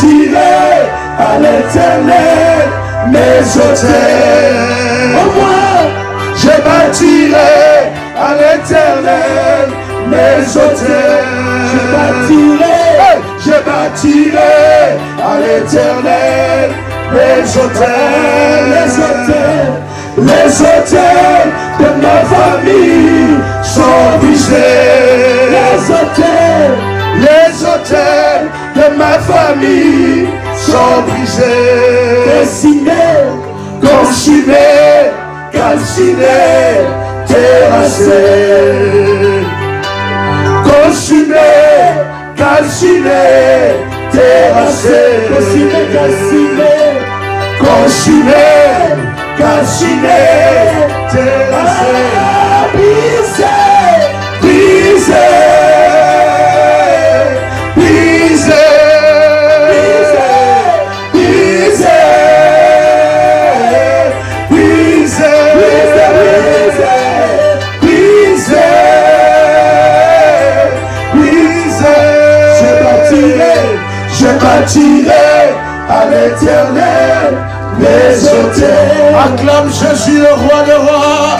bâtirai à l'Éternel mes autels. Au moins, je bâtirai à l'Éternel mes autels. Je bâtirai à l'Éternel mes autels. Les autels de ma famille sont brisés. Les autels de ma famille sont brisés. Consumés, calcinés, terrassés. Consumés, calcinés, terrassés. Consumés, calcinés, terrassés. Brisés. Je bâtirai à l'Éternel mes autels. Acclame Jésus, le roi des rois.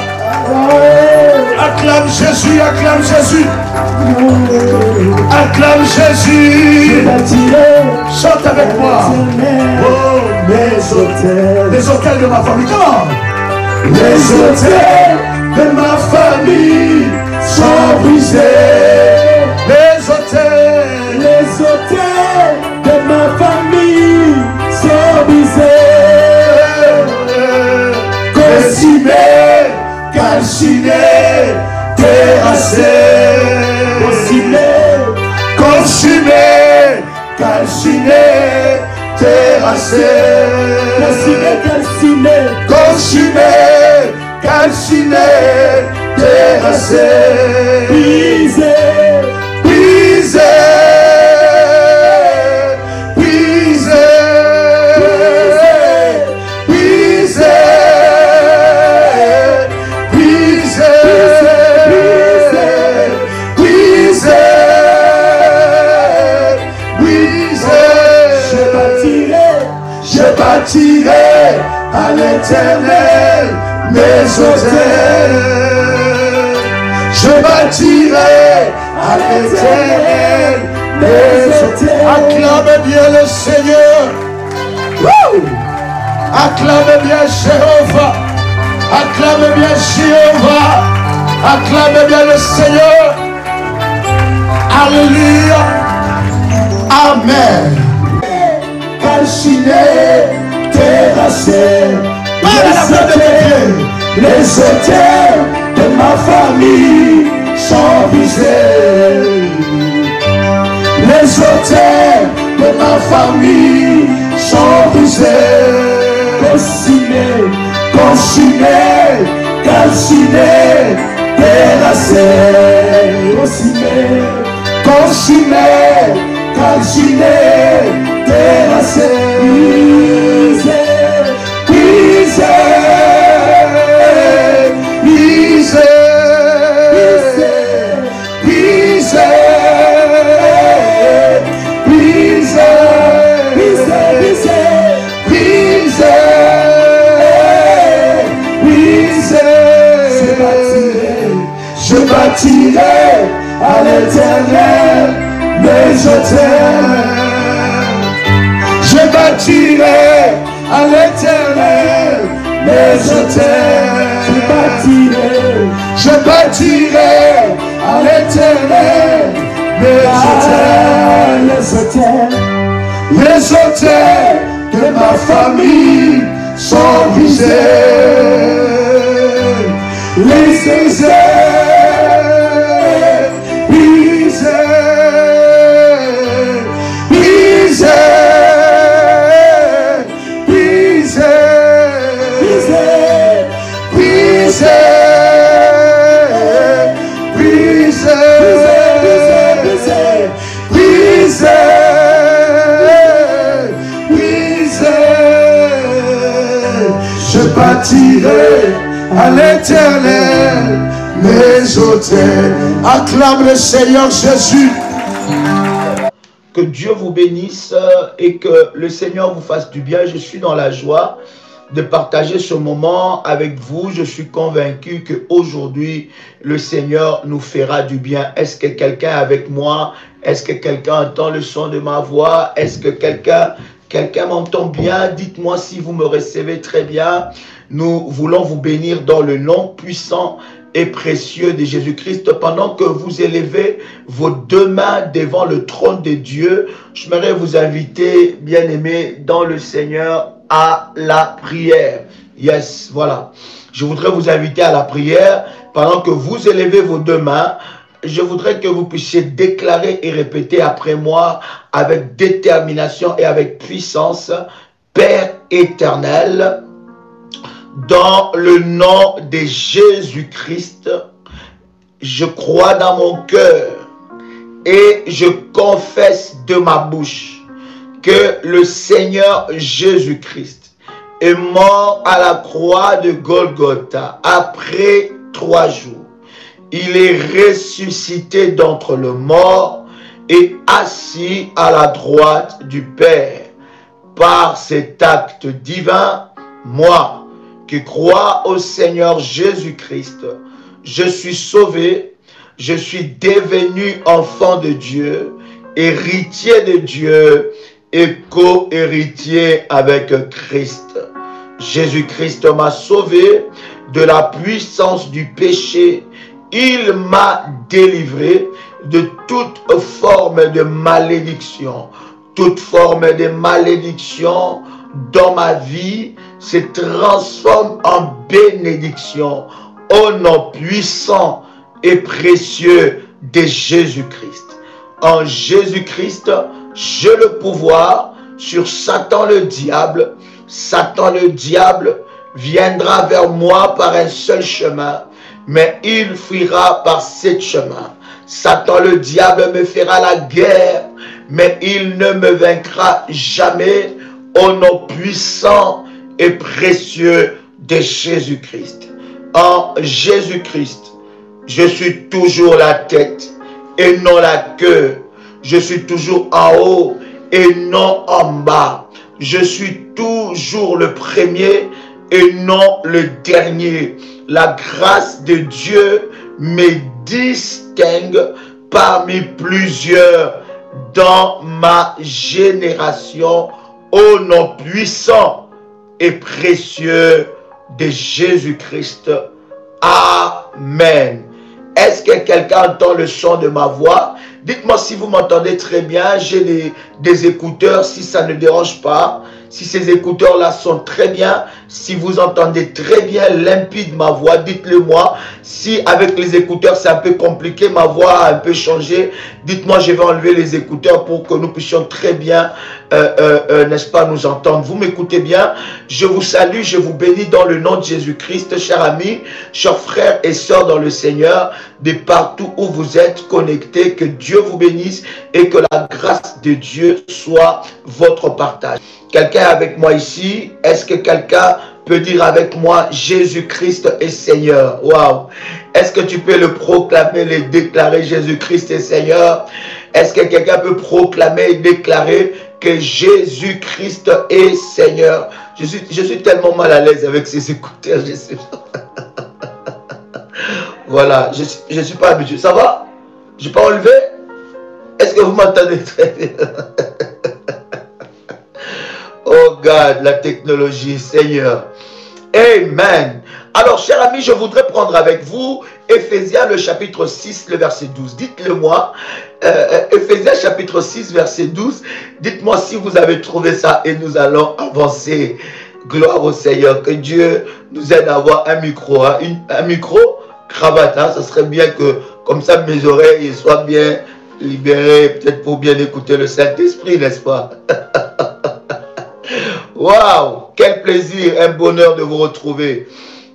Acclame Jésus, acclame Jésus. Acclame Jésus. Chante avec moi. Oh, mes autels. Les autels de ma famille. Comment? Les autels de ma famille sont brisés. Les autels de ma famille sont brisés. Consumés, calcinés, terrassés. Consumés, calcinés, terrassés. Consumés, calcinés, terrassés. Brisés. Je bâtirai à l'Éternel mes autels. Je bâtirai à l'Éternel mes autels. Acclame bien le Seigneur. Acclame bien Jéhovah. Acclame bien Jéhovah. Acclame bien le Seigneur. Alléluia. Amen. Calcinés, terrassés, les autels de ma famille sont brisés. Les autels de ma famille sont brisés. Consumés, calcinés, terrassés. Consumés, calcinés, terrassés. Je bâtirai à l'Éternel mes autels. Je bâtirai à l'Éternel mes autels. Je bâtirai à l'Éternel mes autels. Les autels de ma famille sont brisés. Les Je bâtirai à l'Éternel mes autels. Acclame le Seigneur Jésus. Que Dieu vous bénisse et que le Seigneur vous fasse du bien. Je suis dans la joie de partager ce moment avec vous. Je suis convaincu qu'aujourd'hui, le Seigneur nous fera du bien. Est-ce que quelqu'un est avec moi? Est-ce que quelqu'un entend le son de ma voix? Est-ce que quelqu'un m'entend bien? Dites-moi si vous me recevez très bien. Nous voulons vous bénir dans le nom puissant et précieux de Jésus-Christ. Pendant que vous élevez vos deux mains devant le trône de Dieu, j'aimerais vous inviter, bien-aimés, dans le Seigneur, à la prière. Yes, voilà. Je voudrais vous inviter à la prière. Pendant que vous élevez vos deux mains, je voudrais que vous puissiez déclarer et répéter après moi avec détermination et avec puissance: Père éternel, dans le nom de Jésus-Christ, je crois dans mon cœur et je confesse de ma bouche que le Seigneur Jésus-Christ est mort à la croix de Golgotha après 3 jours. Il est ressuscité d'entre les morts et assis à la droite du Père. Par cet acte divin, moi, qui crois au Seigneur Jésus-Christ, je suis sauvé, je suis devenu enfant de Dieu, héritier de Dieu et co-héritier avec Christ. Jésus-Christ m'a sauvé de la puissance du péché. Il m'a délivré de toute forme de malédiction. Toute forme de malédiction dans ma vie se transforme en bénédiction au nom puissant et précieux de Jésus-Christ. En Jésus-Christ, j'ai le pouvoir sur Satan le diable. Satan le diable viendra vers moi par un seul chemin, mais il fuira par 7 chemins. Satan le diable me fera la guerre, mais il ne me vaincra jamais au nom puissant et précieux de Jésus-Christ. En Jésus-Christ, je suis toujours la tête et non la queue. Je suis toujours en haut et non en bas. Je suis toujours le premier et non le dernier. La grâce de Dieu me distingue parmi plusieurs dans ma génération au nom puissant et précieux de Jésus-Christ. Amen. Est-ce que quelqu'un entend le son de ma voix? Dites-moi si vous m'entendez très bien. J'ai des écouteurs, si ça ne dérange pas. Si ces écouteurs-là sont très bien, si vous entendez très bien limpide ma voix, dites-le moi. Si avec les écouteurs c'est un peu compliqué, ma voix a un peu changé, dites-moi, je vais enlever les écouteurs pour que nous puissions très bien, n'est-ce pas, nous entendre. Vous m'écoutez bien? Je vous salue, je vous bénis dans le nom de Jésus-Christ, chers amis, chers frères et sœurs dans le Seigneur, de partout où vous êtes connectés, que Dieu vous bénisse et que la grâce de Dieu soit votre partage. Quelqu'un avec moi ici? Est-ce que quelqu'un peut dire avec moi Jésus-Christ est Seigneur? Waouh! Est-ce que tu peux le proclamer, le déclarer Jésus-Christ est Seigneur? Est-ce que quelqu'un peut proclamer et déclarer que Jésus-Christ est Seigneur? Je suis tellement mal à l'aise avec ces écouteurs. Je sais pas. Voilà, je ne suis pas habitué. Ça va? Je n'ai pas enlevé? Est-ce que vous m'entendez très bien? Oh God, la technologie, Seigneur. Amen. Alors, chers amis, je voudrais prendre avec vous Éphésiens, le chapitre 6, le verset 12. Dites-le moi. Éphésiens, chapitre 6, verset 12. Dites-moi si vous avez trouvé ça et nous allons avancer. Gloire au Seigneur. Que Dieu nous aide à avoir un micro. Hein, un micro, cravate. Hein, ça serait bien que, comme ça, mes oreilles soient bien libérées. Peut-être pour bien écouter le Saint-Esprit, n'est-ce pas? Waouh, quel plaisir, un bonheur de vous retrouver.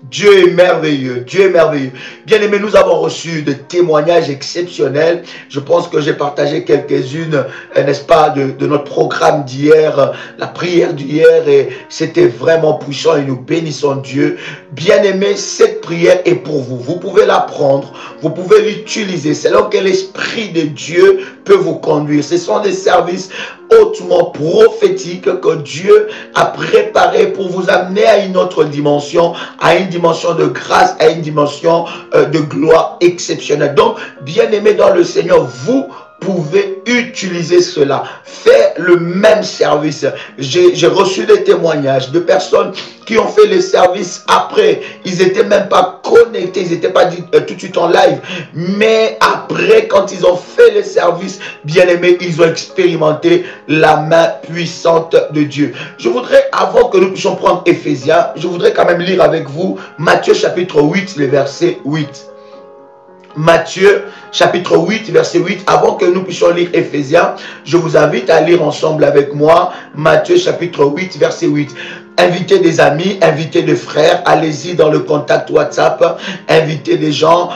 Dieu est merveilleux, Dieu est merveilleux. Bien aimé, nous avons reçu des témoignages exceptionnels. Je pense que j'ai partagé quelques-unes, n'est-ce pas, de notre programme d'hier, la prière d'hier, et c'était vraiment puissant et nous bénissons Dieu. Bien aimé, cette prière est pour vous. Vous pouvez la prendre, vous pouvez l'utiliser. C'est là que l'Esprit de Dieu peut vous conduire. Ce sont des services hautement prophétiques que Dieu a préparés pour vous amener à une autre dimension, à une dimension de grâce, à une dimension de gloire exceptionnelle. Donc, bien aimé dans le Seigneur, vous pouvez utiliser cela, faire le même service. J'ai reçu des témoignages de personnes qui ont fait les services après. Ils n'étaient même pas connectés, ils n'étaient pas tout de suite en live. Mais après, quand ils ont fait les services, bien aimés, ils ont expérimenté la main puissante de Dieu. Je voudrais, avant que nous puissions prendre Éphésiens, je voudrais quand même lire avec vous Matthieu chapitre 8, le verset 8. Matthieu chapitre 8, verset 8. Avant que nous puissions lire Éphésiens, je vous invite à lire ensemble avec moi Matthieu chapitre 8, verset 8. Invitez des amis, invitez des frères, allez-y dans le contact WhatsApp, invitez des gens,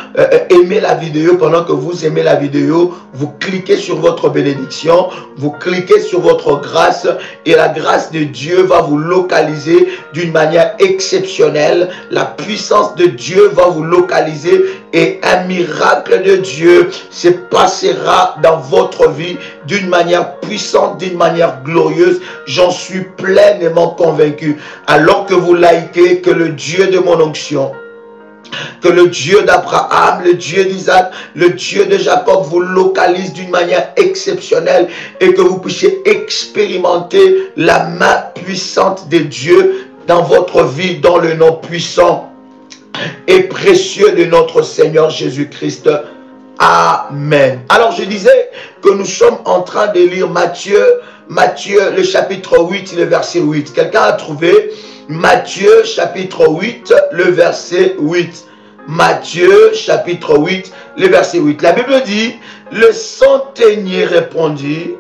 aimez la vidéo. Pendant que vous aimez la vidéo, vous cliquez sur votre bénédiction, vous cliquez sur votre grâce et la grâce de Dieu va vous localiser d'une manière exceptionnelle. La puissance de Dieu va vous localiser et un miracle de Dieu se passera dans votre vie d'une manière puissante, d'une manière glorieuse. J'en suis pleinement convaincu. Alors que vous likez, que le Dieu de mon onction, que le Dieu d'Abraham, le Dieu d'Isaac, le Dieu de Jacob vous localise d'une manière exceptionnelle et que vous puissiez expérimenter la main puissante de Dieu dans votre vie, dans le nom puissant et précieux de notre Seigneur Jésus-Christ. Amen. Alors je disais que nous sommes en train de lire Matthieu, le chapitre 8, le verset 8. Quelqu'un a trouvé Matthieu chapitre 8, le verset 8. Matthieu chapitre 8, le verset 8. La Bible dit, le centenier répondit,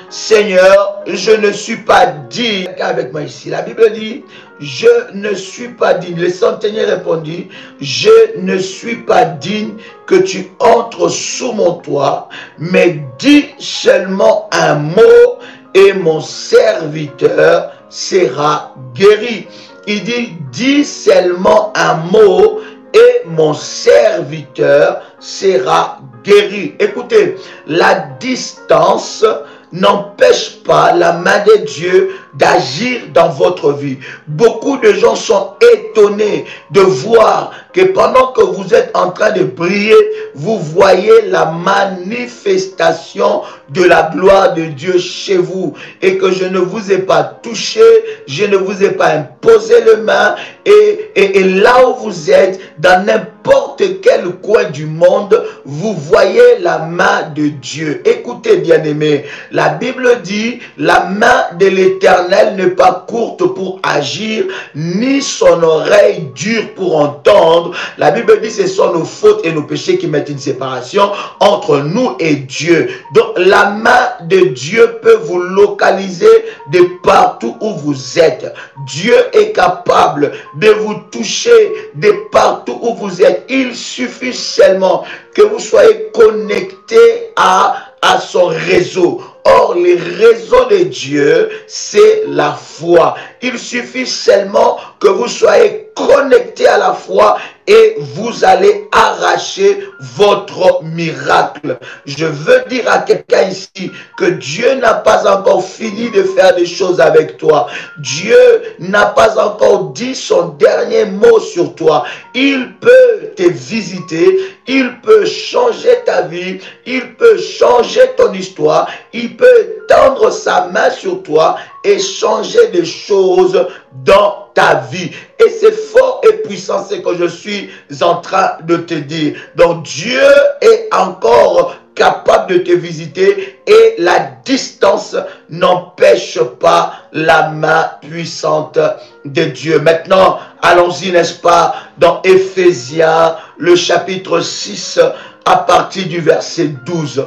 Seigneur, je ne suis pas digne. Quelqu'un avec moi ici. La Bible dit, je ne suis pas digne. Le centenier répondit, je ne suis pas digne que tu entres sous mon toit, mais dis seulement un mot et mon serviteur sera guéri. Il dit, dis seulement un mot et mon serviteur sera guéri. Écoutez, la distance n'empêche pas la main de Dieu d'agir dans votre vie. Beaucoup de gens sont étonnés de voir que pendant que vous êtes en train de prier, vous voyez la manifestation de la gloire de Dieu chez vous et que je ne vous ai pas touché, je ne vous ai pas imposé le main et là où vous êtes, dans n'importe quel coin du monde, vous voyez la main de Dieu. Écoutez bien aimés, la Bible dit, la main de l'Éternel n'est pas courte pour agir, ni son oreille dure pour entendre. La Bible dit, ce sont nos fautes et nos péchés qui mettent une séparation entre nous et Dieu. Donc la main de Dieu peut vous localiser de partout où vous êtes. Dieu est capable de vous toucher de partout où vous êtes. Il suffit seulement que vous soyez connecté à son réseau. Or, le réseau de Dieu, c'est la foi. Il suffit seulement que vous soyez connecté à la foi et vous allez arracher votre miracle. Je veux dire à quelqu'un ici que Dieu n'a pas encore fini de faire des choses avec toi. Dieu n'a pas encore dit son dernier mot sur toi. Il peut te visiter, il peut changer ta vie, il peut changer ton histoire, il peut tendre sa main sur toi et changer des choses dans ta vie. Et c'est fort et puissant ce que je suis en train de te dire. Donc Dieu est encore capable de te visiter et la distance n'empêche pas la main puissante de Dieu. Maintenant, allons-y, n'est-ce pas, dans Éphésiens, le chapitre 6, à partir du verset 12.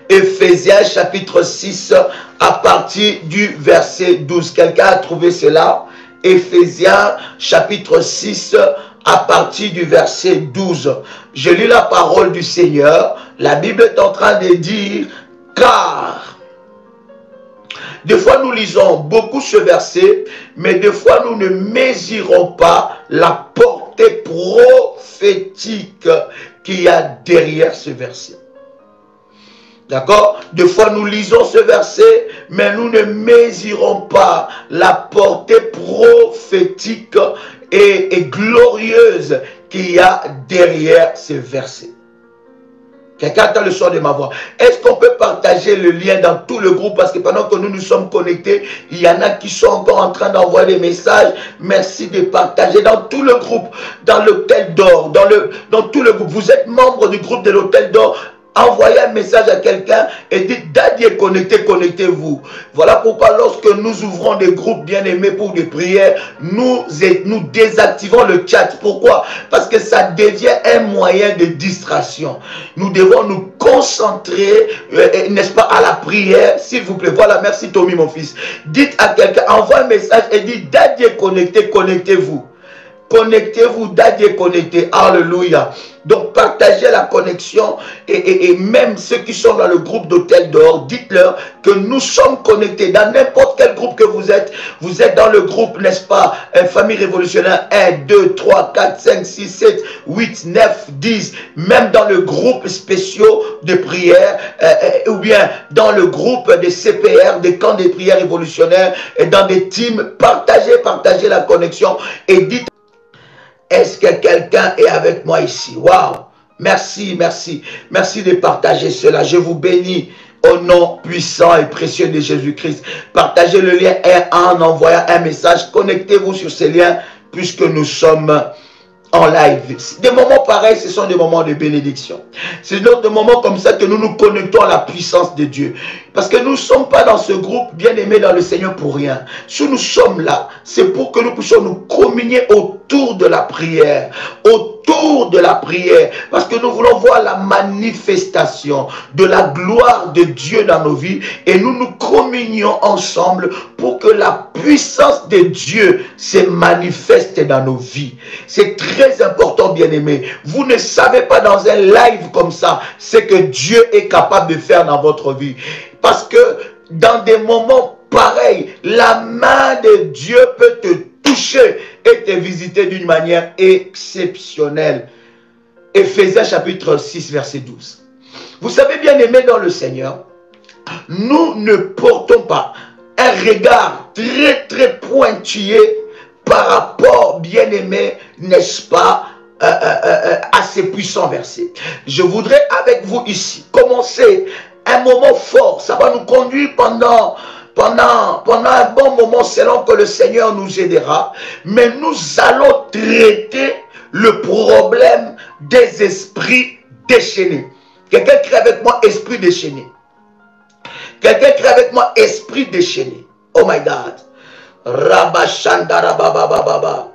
Éphésiens chapitre 6 à partir du verset 12. Quelqu'un a trouvé cela? Éphésiens chapitre 6 à partir du verset 12. Je lis la parole du Seigneur. La Bible est en train de dire, car... Des fois, nous lisons beaucoup ce verset, mais des fois, nous ne mesurons pas la portée prophétique qu'il y a derrière ce verset. D'accord? Des fois, nous lisons ce verset, mais nous ne mesurons pas la portée prophétique et glorieuse qu'il y a derrière ce verset. Quelqu'un entend le son de ma voix. Est-ce qu'on peut partager le lien dans tout le groupe? Parce que pendant que nous sommes connectés, il y en a qui sont encore en train d'envoyer des messages. Merci de partager dans tout le groupe, dans l'hôtel d'or, dans tout le groupe. Vous êtes membre du groupe de l'hôtel d'or. Envoyez un message à quelqu'un et dites, Daddy est connecté, connectez-vous. Voilà pourquoi lorsque nous ouvrons des groupes bien-aimés pour des prières, nous désactivons le chat. Pourquoi? Parce que ça devient un moyen de distraction. Nous devons nous concentrer, n'est-ce pas, à la prière, s'il vous plaît. Voilà, merci Tommy, mon fils. Dites à quelqu'un, envoie un message et dites, Daddy est connecté, connectez-vous. Connectez-vous, Daddy est connecté. Alléluia. Donc, partagez la connexion et même ceux qui sont dans le groupe d'Hôtel d'Or, dites-leur que nous sommes connectés. Dans n'importe quel groupe que vous êtes dans le groupe, n'est-ce pas, Famille Révolutionnaire 1, 2, 3, 4, 5, 6, 7, 8, 9, 10, même dans le groupe spéciaux de prière, ou bien dans le groupe des CPR, des camps de prière révolutionnaires, et dans des teams, partagez la connexion et dites, est-ce que quelqu'un est avec moi ici? Waouh! Merci, merci. Merci de partager cela. Je vous bénis au nom puissant et précieux de Jésus-Christ. Partagez le lien en envoyant un message. Connectez-vous sur ces liens puisque nous sommes en live. Des moments pareils, ce sont des moments de bénédiction. C'est dans des moments comme ça que nous nous connectons à la puissance de Dieu. Parce que nous ne sommes pas dans ce groupe bien-aimé dans le Seigneur pour rien. Si nous sommes là, c'est pour que nous puissions nous communier autour de la prière. Autour de la prière. Parce que nous voulons voir la manifestation de la gloire de Dieu dans nos vies. Et nous nous communions ensemble pour que la puissance de Dieu se manifeste dans nos vies. C'est très important, bien-aimé. Vous ne savez pas dans un live comme ça ce que Dieu est capable de faire dans votre vie. Parce que dans des moments pareils, la main de Dieu peut te toucher et te visiter d'une manière exceptionnelle. Éphésiens chapitre 6, verset 12. Vous savez, bien-aimé dans le Seigneur, nous ne portons pas un regard très très pointillé par rapport, bien-aimé, n'est-ce pas, à ces puissants versets. Je voudrais avec vous ici commencer un moment fort. Ça va nous conduire pendant un bon moment selon que le Seigneur nous aidera. Mais nous allons traiter le problème des esprits déchaînés. Quelqu'un crie avec moi, esprit déchaîné. Quelqu'un crie avec moi, esprit déchaîné. Oh my God. Rabba Shandara Baba Baba.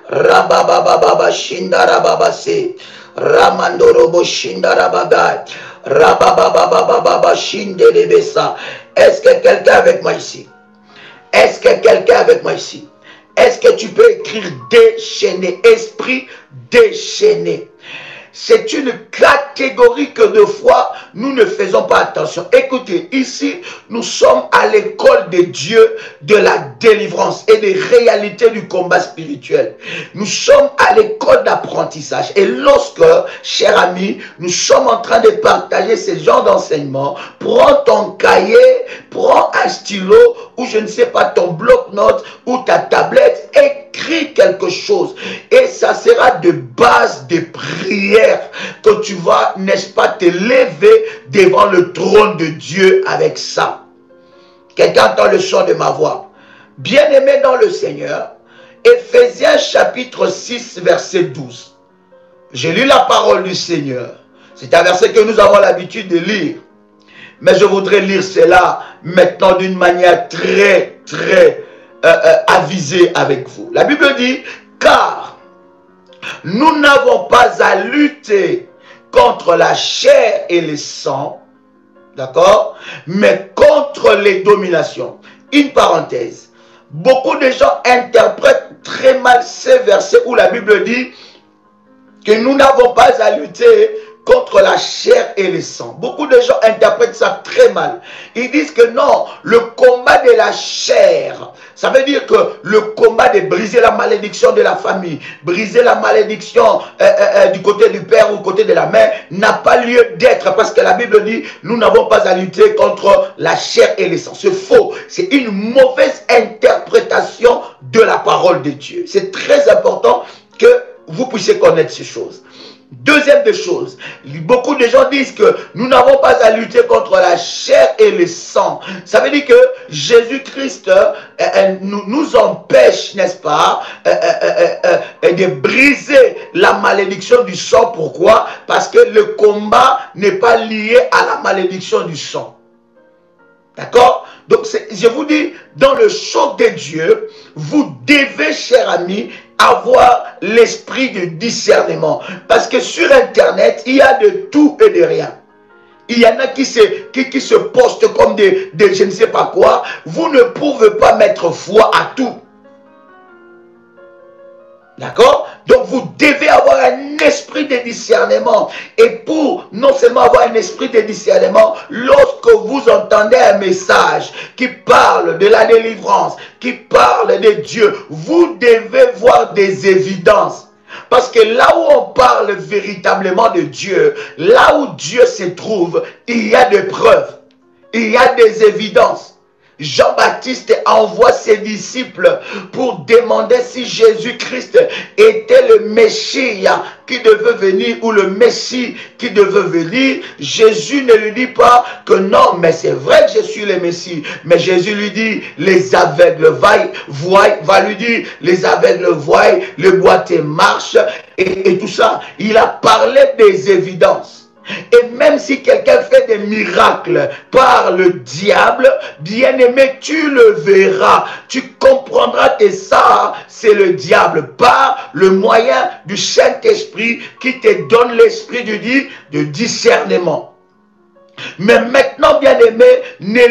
Rabba Baba Baba Shindara Baba Se. Ramandorobo Shindara Baba. Rabba Baba Baba Baba Shindere Bessa. Est-ce que quelqu'un avec moi ici? Est-ce que quelqu'un avec moi ici? Est-ce que tu peux écrire déchaîné? Esprit déchaîné. C'est une catégorie que de fois, nous ne faisons pas attention. Écoutez, ici, nous sommes à l'école de Dieu de la délivrance et des réalités du combat spirituel. Nous sommes à l'école d'apprentissage. Et lorsque, cher ami, nous sommes en train de partager ce genre d'enseignement, prends ton cahier, prends un stylo ou je ne sais pas, ton bloc-notes ou ta tablette, écris quelque chose. Et ça sera de base de prière que tu vas, n'est-ce pas, te lever devant le trône de Dieu avec ça. Quelqu'un entend le son de ma voix? Bien-aimé dans le Seigneur, Éphésiens chapitre 6, verset 12. J'ai lu la parole du Seigneur. C'est un verset que nous avons l'habitude de lire. Mais je voudrais lire cela maintenant d'une manière très, très avisée avec vous. La Bible dit, car nous n'avons pas à lutter contre la chair et le sang, d'accord, mais contre les dominations. Une parenthèse, beaucoup de gens interprètent très mal ces versets où la Bible dit que nous n'avons pas à lutter contre la chair et le sang. Beaucoup de gens interprètent ça très mal. Ils disent que non, le combat de la chair, ça veut dire que le combat de briser la malédiction de la famille, briser la malédiction du côté du père ou du côté de la mère, n'a pas lieu d'être, parce que la Bible dit, nous n'avons pas à lutter contre la chair et le sang. C'est faux. C'est une mauvaise interprétation de la parole de Dieu. C'est très important que vous puissiez connaître ces choses. Deuxième des choses, beaucoup de gens disent que nous n'avons pas à lutter contre la chair et le sang. Ça veut dire que Jésus-Christ nous empêche, n'est-ce pas, de briser la malédiction du sang. Pourquoi? Parce que le combat n'est pas lié à la malédiction du sang. D'accord? Donc, je vous dis, dans le choc de Dieu, vous devez, chers amis, avoir l'esprit de discernement. Parce que sur Internet, il y a de tout et de rien. Il y en a qui se postent comme des je ne sais pas quoi. Vous ne pouvez pas mettre foi à tout. D'accord? Donc vous devez avoir un esprit de discernement. Et pour non seulement avoir un esprit de discernement, lorsque vous entendez un message qui parle de la délivrance, qui parle de Dieu, vous devez voir des évidences. Parce que là où on parle véritablement de Dieu, là où Dieu se trouve, il y a des preuves, il y a des évidences. Jean-Baptiste envoie ses disciples pour demander si Jésus-Christ était le Messie qui devait venir ou le Messie qui devait venir. Jésus ne lui dit pas que non, mais c'est vrai que je suis le Messie. Mais Jésus lui dit, les aveugles va lui dire, les aveugles voient, le boiteux marche et tout ça. Il a parlé des évidences. Et même si quelqu'un fait des miracles par le diable, bien-aimé, tu le verras. Tu comprendras que ça, c'est le diable, par le moyen du Saint-Esprit qui te donne l'esprit de discernement. Mais maintenant, bien-aimé, ne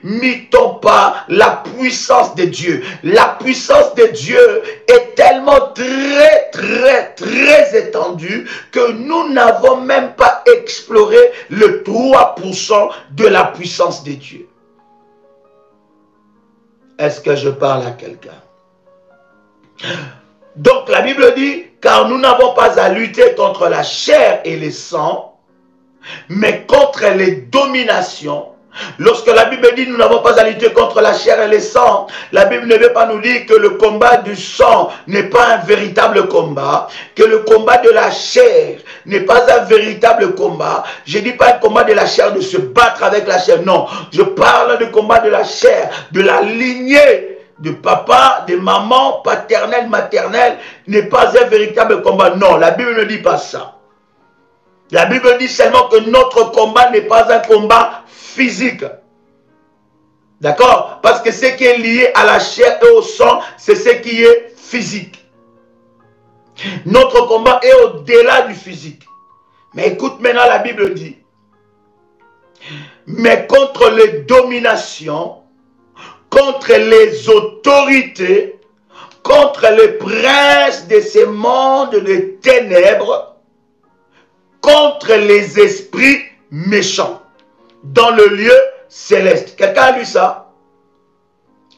limitons pas la puissance de Dieu. La puissance de Dieu est tellement très étendue que nous n'avons même pas exploré le 3% de la puissance de Dieu. Est-ce que je parle à quelqu'un? Donc la Bible dit, car nous n'avons pas à lutter contre la chair et le sang, mais contre les dominations. Lorsque la Bible dit nous n'avons pas à lutter contre la chair et le sang, la Bible ne veut pas nous dire que le combat du sang n'est pas un véritable combat, que le combat de la chair n'est pas un véritable combat. Je ne dis pas un combat de la chair de se battre avec la chair, non. Je parle du combat de la chair, de la lignée de papa, de maman, paternelle, maternelle, n'est pas un véritable combat. Non, la Bible ne dit pas ça. La Bible dit seulement que notre combat n'est pas un combat physique. D'accord? Parce que ce qui est lié à la chair et au sang, c'est ce qui est physique. Notre combat est au-delà du physique. Mais écoute maintenant, la Bible dit, mais contre les dominations, contre les autorités, contre les princes de ce monde de ténèbres, contre les esprits méchants dans le lieu céleste. Quelqu'un a lu ça?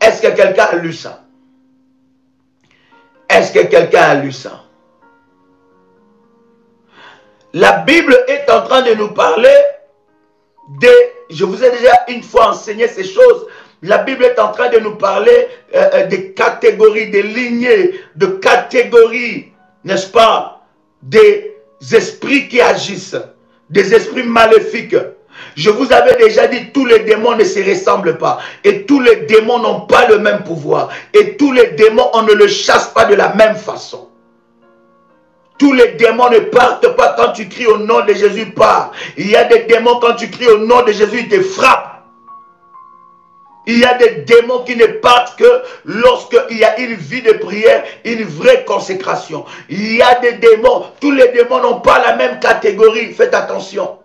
Est-ce que quelqu'un a lu ça? Est-ce que quelqu'un a lu ça? La Bible est en train de nous parler je vous ai déjà une fois enseigné ces choses. La Bible est en train de nous parler des catégories, des lignées, de catégories, n'est-ce pas, des esprits qui agissent, des esprits maléfiques. Je vous avais déjà dit, tous les démons ne se ressemblent pas. Et tous les démons n'ont pas le même pouvoir. Et tous les démons, on ne les chasse pas de la même façon. Tous les démons ne partent pas quand tu cries au nom de Jésus, part. Il y a des démons, quand tu cries au nom de Jésus, ils te frappent. Il y a des démons qui ne partent que lorsqu'il y a une vie de prière, une vraie consécration. Il y a des démons, tous les démons n'ont pas la même catégorie, faites attention.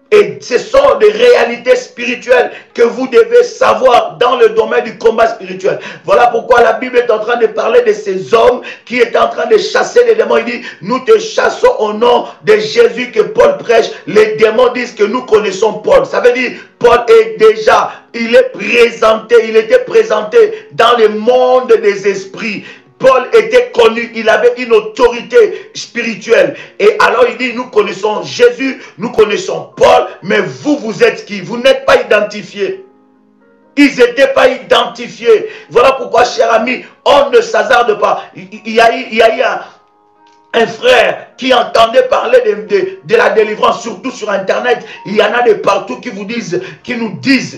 Et Et ce sont des réalités spirituelles que vous devez savoir dans le domaine du combat spirituel. Voilà pourquoi la Bible est en train de parler de ces hommes qui étaient en train de chasser les démons. Il dit, nous te chassons au nom de Jésus que Paul prêche. Les démons disent que nous connaissons Paul. Ça veut dire, Paul est déjà, il était présenté dans le monde des esprits. Paul était connu, il avait une autorité spirituelle. Et alors il dit, nous connaissons Jésus, nous connaissons Paul, mais vous, vous êtes qui? Vous n'êtes pas identifiés. Ils n'étaient pas identifiés. Voilà pourquoi, cher ami, on ne s'hasarde pas. Il y a eu un frère qui entendait parler de la délivrance, surtout sur Internet. Il y en a de partout qui nous disent,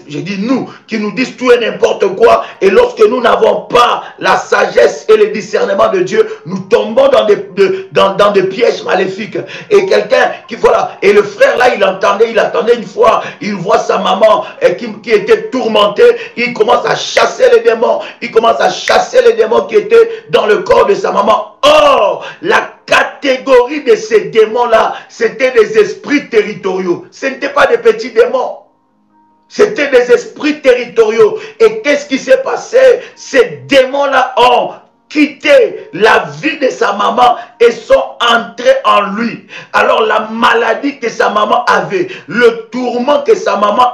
je dis nous, qui nous disent tout et n'importe quoi. Et lorsque nous n'avons pas la sagesse et le discernement de Dieu, nous tombons dans des pièges maléfiques. Et quelqu'un qui, voilà, et le frère là, il entendait une fois, il voit sa maman qui était tourmentée, il commence à chasser les démons, qui étaient dans le corps de sa maman. Or, la catégorie de ces démons-là, c'était des esprits territoriaux. Ce n'étaient pas des petits démons. C'était des esprits territoriaux. Et qu'est-ce qui s'est passé? Ces démons-là ont quitté la vie de sa maman et sont entrés en lui. Alors la maladie que sa maman avait, le tourment que sa maman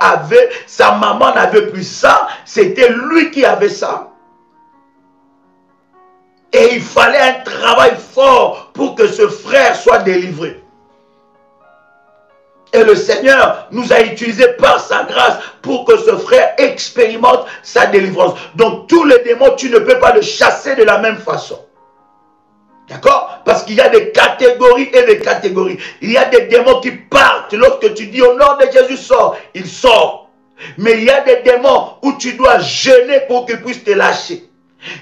n'avait plus ça. C'était lui qui avait ça. Et il fallait un travail fort pour que ce frère soit délivré. Et le Seigneur nous a utilisés par sa grâce pour que ce frère expérimente sa délivrance. Donc tous les démons, tu ne peux pas les chasser de la même façon. D'accord? Parce qu'il y a des catégories et des catégories. Il y a des démons qui partent. Lorsque tu dis au nom de Jésus, sors, il sort. Mais il y a des démons où tu dois jeûner pour qu'ils puissent te lâcher.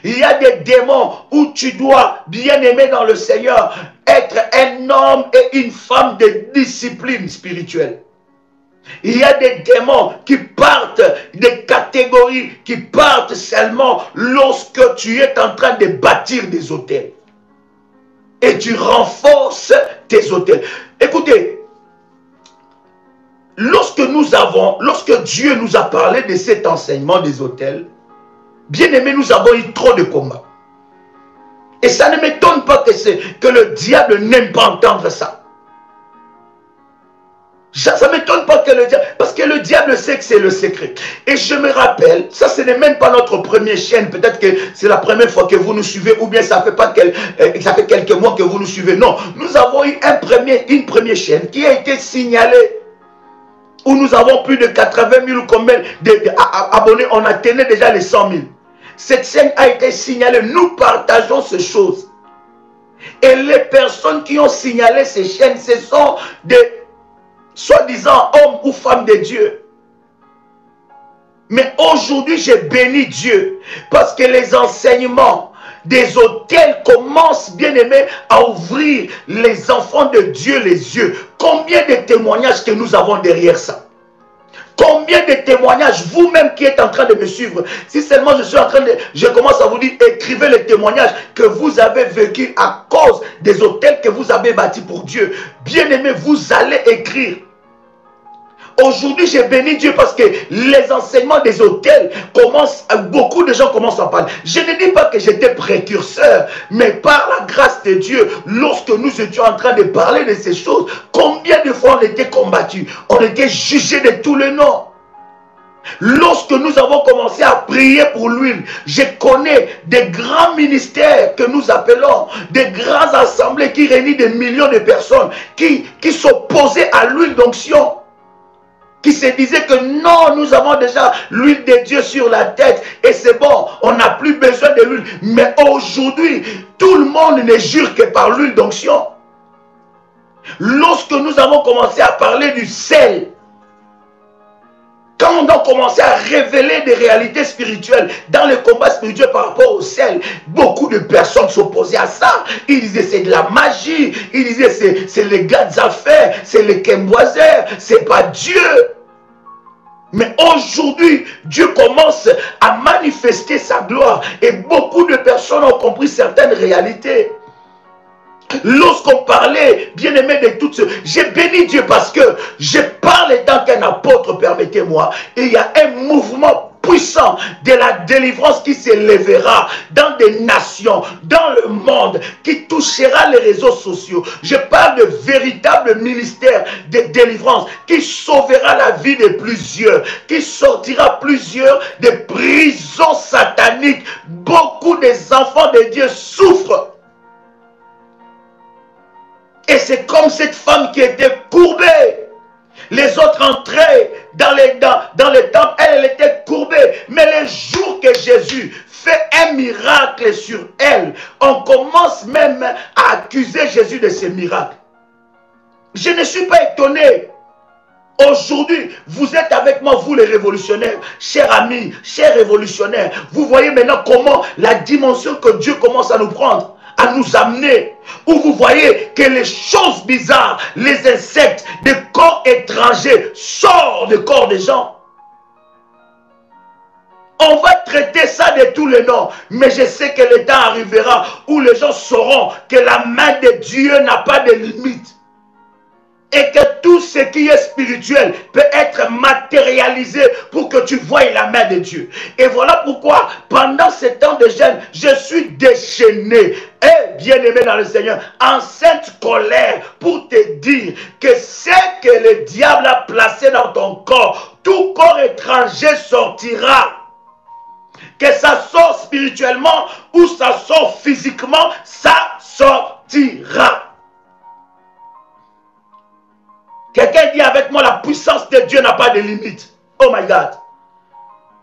Il y a des démons où tu dois, bien aimé dans le Seigneur, être un homme et une femme de discipline spirituelle. Il y a des démons qui partent, des catégories qui partent seulement lorsque tu es en train de bâtir des autels. Et tu renforces tes autels. Écoutez, lorsque Dieu nous a parlé de cet enseignement des autels, bien aimé, nous avons eu trop de combats. Et ça ne m'étonne pas que le diable n'aime pas entendre ça. Ça ne m'étonne pas que le diable... Parce que le diable sait que c'est le secret. Et je me rappelle, ça ce n'est même pas notre première chaîne. Peut-être que c'est la première fois que vous nous suivez. Ou bien ça fait quelques mois que vous nous suivez. Non, nous avons eu une première chaîne qui a été signalée. Où nous avons plus de 80 000 ou combien d'abonnés. On atteignait déjà les 100 000. Cette chaîne a été signalée. Nous partageons ces choses. Et les personnes qui ont signalé ces chaînes, ce sont des soi-disant hommes ou femmes de Dieu. Mais aujourd'hui, j'ai béni Dieu. Parce que les enseignements des autels commencent, bien aimés, à ouvrir les enfants de Dieu les yeux. Combien de témoignages que nous avons derrière ça? Combien de témoignages, vous-même qui êtes en train de me suivre, si seulement je commence à vous dire, écrivez les témoignages que vous avez vécu à cause des autels que vous avez bâtis pour Dieu. Bien aimé, vous allez écrire. Aujourd'hui, j'ai béni Dieu parce que les enseignements des autels beaucoup de gens commencent à parler. Je ne dis pas que j'étais précurseur, mais par la grâce de Dieu, lorsque nous étions en train de parler de ces choses, combien de fois on était combattus, on était jugés de tous les noms. Lorsque nous avons commencé à prier pour l'huile, je connais des grands ministères que nous appelons, des grandes assemblées qui réunissent des millions de personnes, qui s'opposaient à l'huile d'onction. Qui se disait que non, nous avons déjà l'huile de Dieu sur la tête et c'est bon, on n'a plus besoin de l'huile. Mais aujourd'hui, tout le monde ne jure que par l'huile d'onction. Lorsque nous avons commencé à parler du sel, quand on a commencé à révéler des réalités spirituelles dans le combat spirituel par rapport au sel, beaucoup de personnes s'opposaient à ça. Ils disaient c'est de la magie, ils disaient c'est les gars des affaires, c'est les Kemboisers, c'est pas Dieu. Mais aujourd'hui, Dieu commence à manifester sa gloire et beaucoup de personnes ont compris certaines réalités. Lorsqu'on parlait, bien aimé, de toutes ce... J'ai béni Dieu parce que je parle étant apôtre, permettez-moi, il y a un mouvement puissant de la délivrance qui s'élèvera dans des nations, dans le monde, qui touchera les réseaux sociaux. Je parle de véritable ministère de délivrance qui sauvera la vie de plusieurs, qui sortira plusieurs des prisons sataniques. Beaucoup des enfants de Dieu souffrent. Et c'est comme cette femme qui était courbée. Les autres entraient dans les temples, elle était courbée. Mais le jour que Jésus fait un miracle sur elle, on commence même à accuser Jésus de ces miracles. Je ne suis pas étonné. Aujourd'hui, vous êtes avec moi, vous les révolutionnaires, chers amis, chers révolutionnaires. Vous voyez maintenant comment la dimension que Dieu commence à nous prendre, à nous amener, où vous voyez que les choses bizarres, les insectes, des corps étrangers sortent du corps des gens. On va traiter ça de tous les noms, mais je sais que le temps arrivera où les gens sauront que la main de Dieu n'a pas de limite. Et que tout ce qui est spirituel peut être matérialisé pour que tu voies la main de Dieu. Et voilà pourquoi, pendant ce temps de jeûne, je suis déchaîné et bien-aimé dans le Seigneur, en sainte colère, pour te dire que ce que le diable a placé dans ton corps, tout corps étranger sortira. Que ça sort spirituellement ou ça sort physiquement, ça sortira. Quelqu'un dit avec moi, la puissance de Dieu n'a pas de limite. Oh my God.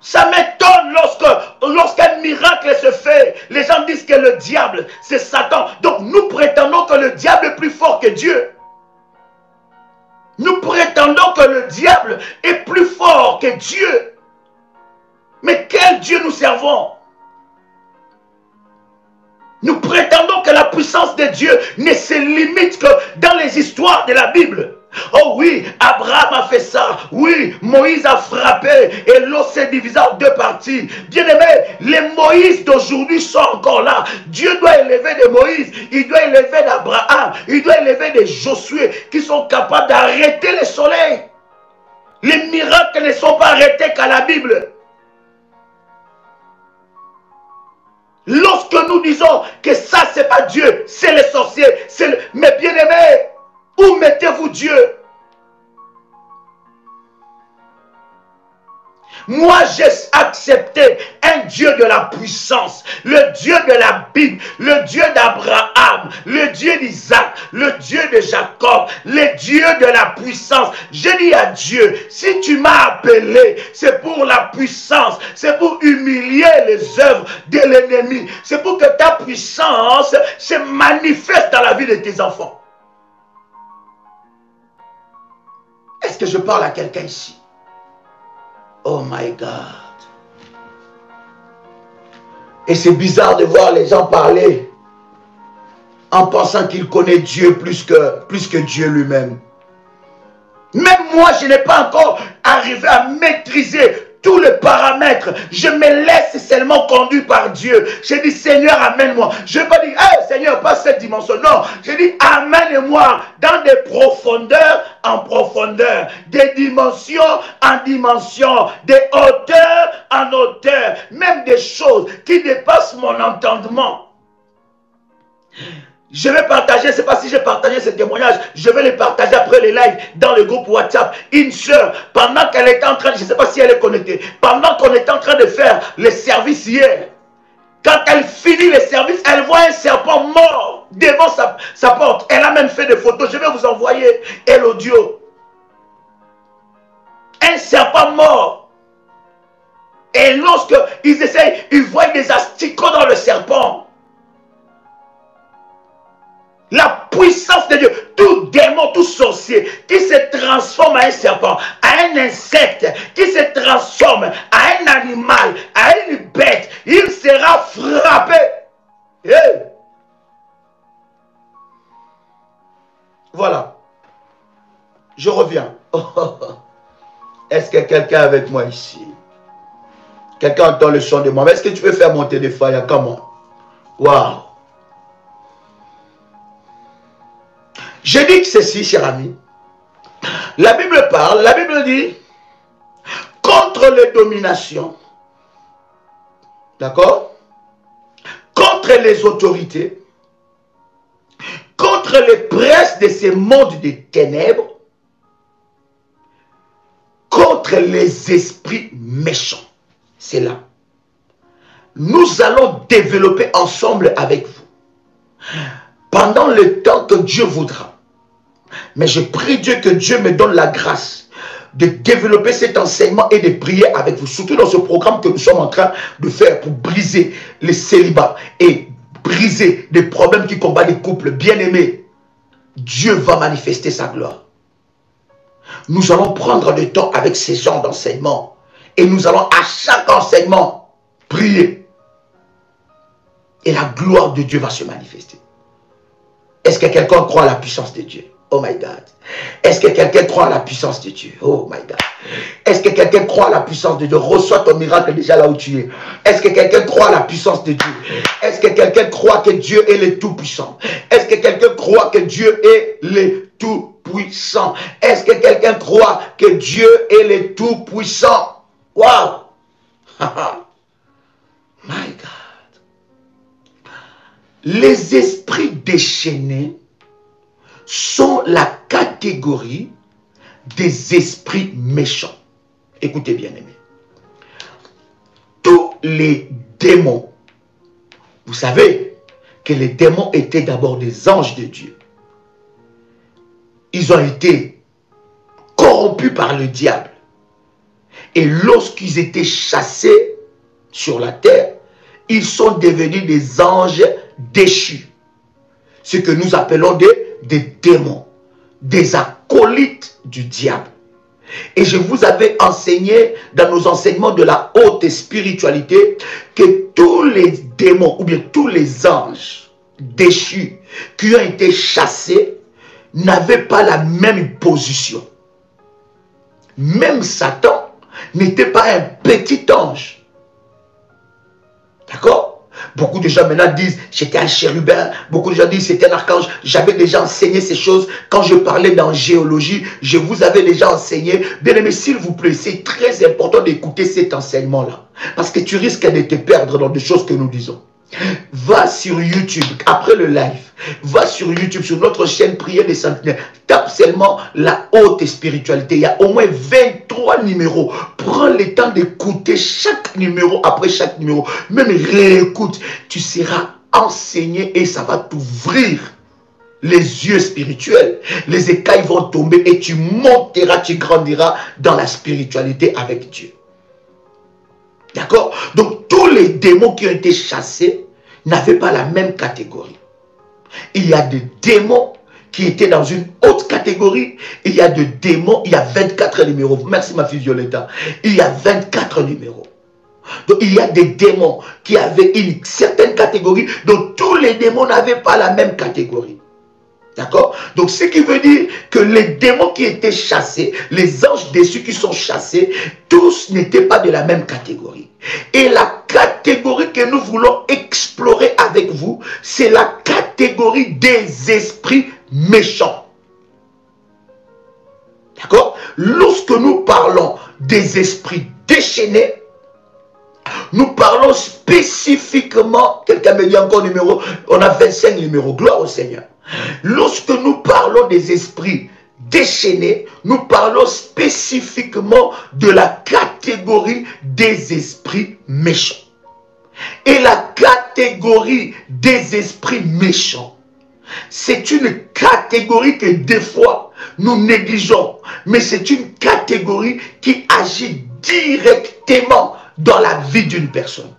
Ça m'étonne lorsqu'un miracle se fait. Les gens disent que le diable, c'est Satan. Donc nous prétendons que le diable est plus fort que Dieu. Nous prétendons que le diable est plus fort que Dieu. Mais quel Dieu nous servons? Nous prétendons que la puissance de Dieu ne se limite que dans les histoires de la Bible. Oh oui, Abraham a fait ça. Oui, Moïse a frappé et l'eau s'est divisée en deux parties. Bien aimé, les Moïse d'aujourd'hui sont encore là. Dieu doit élever des Moïse, il doit élever d'Abraham, il doit élever des Josué qui sont capables d'arrêter le soleil. Les miracles ne sont pas arrêtés qu'à la Bible. Lorsque nous disons que ça c'est pas Dieu, c'est les sorciers, mais bien aimé, où mettez-vous Dieu? Moi, j'ai accepté un Dieu de la puissance, le Dieu de la Bible, le Dieu d'Abraham, le Dieu d'Isaac, le Dieu de Jacob, le Dieu de la puissance. Je dis à Dieu, si tu m'as appelé, c'est pour la puissance, c'est pour humilier les œuvres de l'ennemi, c'est pour que ta puissance se manifeste dans la vie de tes enfants. Est-ce que je parle à quelqu'un ici? Oh my God. Et c'est bizarre de voir les gens parler en pensant qu'ils connaissent Dieu plus que Dieu lui-même. Même moi, je n'ai pas encore arrivé à maîtriser tous les paramètres. Je me laisse seulement conduire par Dieu. Je dis, Seigneur, amène-moi. Je ne vais pas dire, hey, Seigneur, pas cette dimension. Non, je dis, amène-moi dans des profondeurs en profondeur, des dimensions en dimension, des hauteurs en hauteur, même des choses qui dépassent mon entendement. Je vais partager, je ne sais pas si j'ai partagé ce témoignage, je vais les partager après les lives dans le groupe WhatsApp. Une soeur, pendant qu'elle était en train, je ne sais pas si elle est connectée, pendant qu'on était en train de faire les services hier, quand elle finit les services, elle voit un serpent mort devant sa porte. Elle a même fait des photos, je vais vous envoyer l'audio. Un serpent mort. Et lorsqu'ils essayent, ils voient des asticots dans le serpent. La puissance de Dieu, tout démon, tout sorcier qui se transforme à un serpent, à un insecte, qui se transforme à un animal, à une bête, il sera frappé. Hey. Voilà. Je reviens. Est-ce que quelqu'un est avec moi ici? Quelqu'un entend le son de moi. Est-ce que tu peux faire monter des fire? Comment? Waouh. Je dis que ceci, cher ami. La Bible parle, la Bible dit, contre les dominations, d'accord, contre les autorités, contre les princes de ces mondes des ténèbres, contre les esprits méchants. C'est là. Nous allons développer ensemble avec vous, pendant le temps que Dieu voudra. Mais je prie Dieu que Dieu me donne la grâce de développer cet enseignement et de prier avec vous, surtout dans ce programme que nous sommes en train de faire pour briser les célibats et briser les problèmes qui combattent les couples bien-aimés. Dieu va manifester sa gloire. Nous allons prendre le temps avec ces genres d'enseignement et nous allons à chaque enseignement prier. Et la gloire de Dieu va se manifester. Est-ce que quelqu'un croit à la puissance de Dieu? Oh my God. Est-ce que quelqu'un croit à la puissance de Dieu? Oh my God. Est-ce que quelqu'un croit à la puissance de Dieu? Reçois ton miracle déjà là où tu es. Est-ce que quelqu'un croit à la puissance de Dieu? Est-ce que quelqu'un croit que Dieu est le Tout-Puissant? Est-ce que quelqu'un croit que Dieu est le Tout-Puissant? Est-ce que quelqu'un croit que Dieu est le Tout-Puissant? Wow! My God. Les esprits déchaînés sont la catégorie des esprits méchants. Écoutez bien, aimés. Tous les démons, vous savez que les démons étaient d'abord des anges de Dieu. Ils ont été corrompus par le diable. Et lorsqu'ils étaient chassés sur la terre, ils sont devenus des anges déchus. Ce que nous appelons des démons, des acolytes du diable. Et je vous avais enseigné dans nos enseignements de la haute spiritualité que tous les démons ou bien tous les anges déchus qui ont été chassés n'avaient pas la même position. Même Satan n'était pas un petit ange. D'accord? Beaucoup de gens maintenant disent j'étais un chérubin, beaucoup de gens disent c'était un archange. J'avais déjà enseigné ces choses quand je parlais d'angéologie, je vous avais déjà enseigné. Bien aimé, s'il vous plaît, c'est très important d'écouter cet enseignement-là, parce que tu risques de te perdre dans des choses que nous disons. Va sur YouTube, après le live, va sur YouTube, sur notre chaîne Prière des Sentinelles, tape seulement la haute spiritualité. Il y a au moins 23 numéros. Prends le temps d'écouter chaque numéro après chaque numéro. Même réécoute, tu seras enseigné et ça va t'ouvrir les yeux spirituels. Les écailles vont tomber et tu monteras, tu grandiras dans la spiritualité avec Dieu. D'accord? Donc tous les démons qui ont été chassés n'avaient pas la même catégorie. Il y a des démons qui étaient dans une haute catégorie. Il y a des démons, il y a 24 numéros. Merci ma fille Violetta. Il y a 24 numéros. Donc il y a des démons qui avaient une certaine catégorie. Donc tous les démons n'avaient pas la même catégorie. D'accord? Donc ce qui veut dire que les démons qui étaient chassés, les anges déçus qui sont chassés, tous n'étaient pas de la même catégorie. Et la catégorie que nous voulons explorer avec vous, c'est la catégorie des esprits méchants. D'accord? Lorsque nous parlons des esprits déchaînés, nous parlons spécifiquement, quelqu'un me dit encore numéro, on a 25 numéros, gloire au Seigneur. Lorsque nous parlons des esprits déchaînés, nous parlons spécifiquement de la catégorie des esprits méchants. Et la catégorie des esprits méchants, c'est une catégorie que des fois nous négligeons, mais c'est une catégorie qui agit directement dans la vie d'une personne.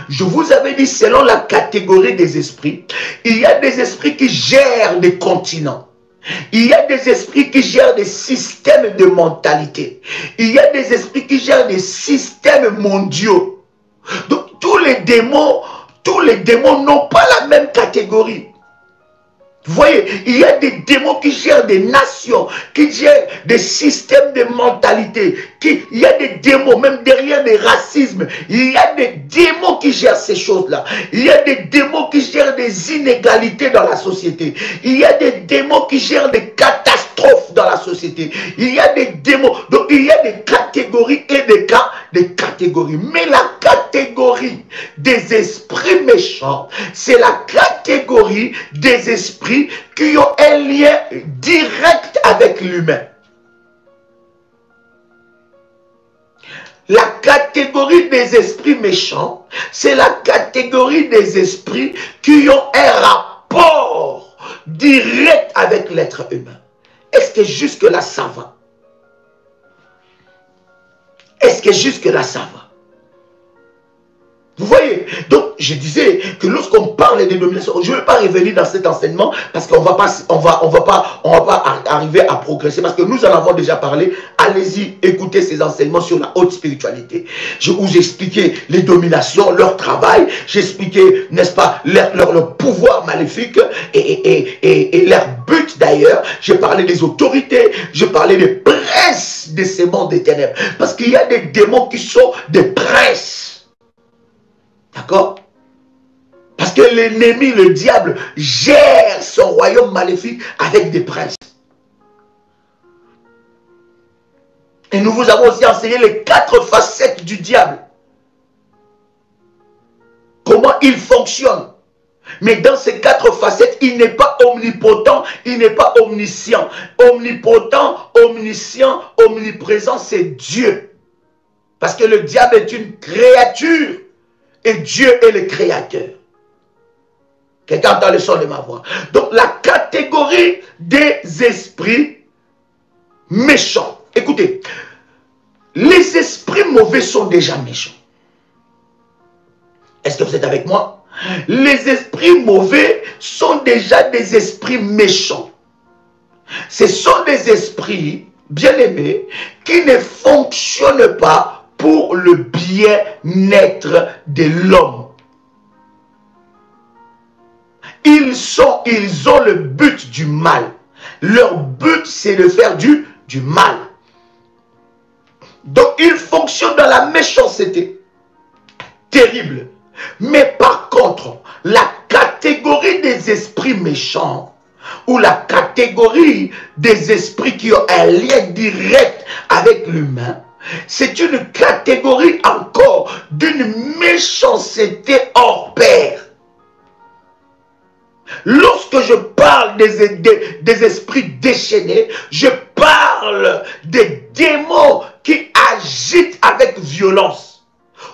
Je vous avais dit, selon la catégorie des esprits, il y a des esprits qui gèrent des continents. Il y a des esprits qui gèrent des systèmes de mentalité. Il y a des esprits qui gèrent des systèmes mondiaux. Donc tous les démons n'ont pas la même catégorie. Vous voyez, il y a des démons qui gèrent des nations, qui gèrent des systèmes de mentalité. Il y a des démons, même derrière des racismes. Il y a des démons qui gèrent ces choses-là. Il y a des démons qui gèrent des inégalités dans la société. Il y a des démons qui gèrent des catastrophes dans la société. Il y a des démons. Donc il y a des catégories et des catégories. Mais la catégorie des esprits méchants, c'est la catégorie des esprits qui ont un lien direct avec l'humain. La catégorie des esprits méchants, c'est la catégorie des esprits qui ont un rapport direct avec l'être humain. Est-ce que jusque-là ça va? Est-ce que jusque-là ça va? Vous voyez, donc je disais que lorsqu'on parle des dominations, je ne vais pas revenir dans cet enseignement parce qu'on va pas arriver à progresser parce que nous en avons déjà parlé. Allez-y, écoutez ces enseignements sur la haute spiritualité. Je vous expliquais les dominations, leur travail, j'expliquais, n'est-ce pas, leur pouvoir maléfique et leur but d'ailleurs. Je parlais des autorités, je parlais des princes de ces mondes des ténèbres parce qu'il y a des démons qui sont des princes. D'accord? Parce que l'ennemi, le diable, gère son royaume maléfique avec des princes. Et nous vous avons aussi enseigné les 4 facettes du diable. Comment il fonctionne. Mais dans ces 4 facettes, il n'est pas omnipotent, il n'est pas omniscient. Omnipotent, omniscient, omniprésent, c'est Dieu. Parce que le diable est une créature. Et Dieu est le créateur. Quelqu'un entend le son de ma voix. Donc la catégorie des esprits méchants. Écoutez, les esprits mauvais sont déjà méchants. Est-ce que vous êtes avec moi? Les esprits mauvais sont déjà des esprits méchants. Ce sont des esprits, bien aimés, qui ne fonctionnent pas pour le bien-être de l'homme. Ils ont le but du mal. Leur but, c'est de faire du mal. Donc, ils fonctionnent dans la méchanceté. Terrible. Mais par contre, la catégorie des esprits méchants, ou la catégorie des esprits qui ont un lien direct avec l'humain, c'est une catégorie encore d'une méchanceté hors pair. Lorsque je parle des esprits déchaînés, je parle des démons qui agitent avec violence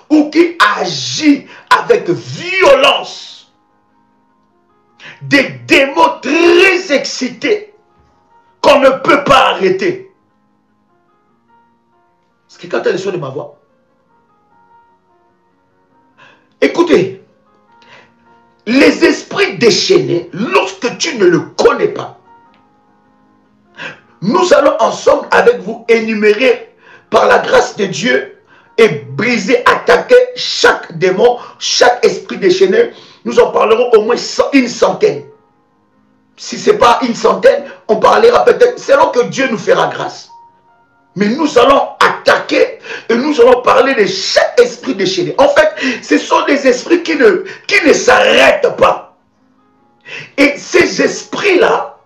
ou qui agissent avec violence. Des démons très excités qu'on ne peut pas arrêter. Est-ce que quand tu as le son de ma voix? Écoutez, les esprits déchaînés, lorsque tu ne le connais pas, nous allons ensemble avec vous énumérer par la grâce de Dieu et briser, attaquer chaque démon, chaque esprit déchaîné. Nous en parlerons au moins une centaine. Si ce n'est pas une centaine, on parlera peut-être, selon que Dieu nous fera grâce. Mais nous allons attaquer et nous allons parler de chaque esprit déchaîné. En fait, ce sont des esprits qui ne s'arrêtent pas. Et ces esprits-là,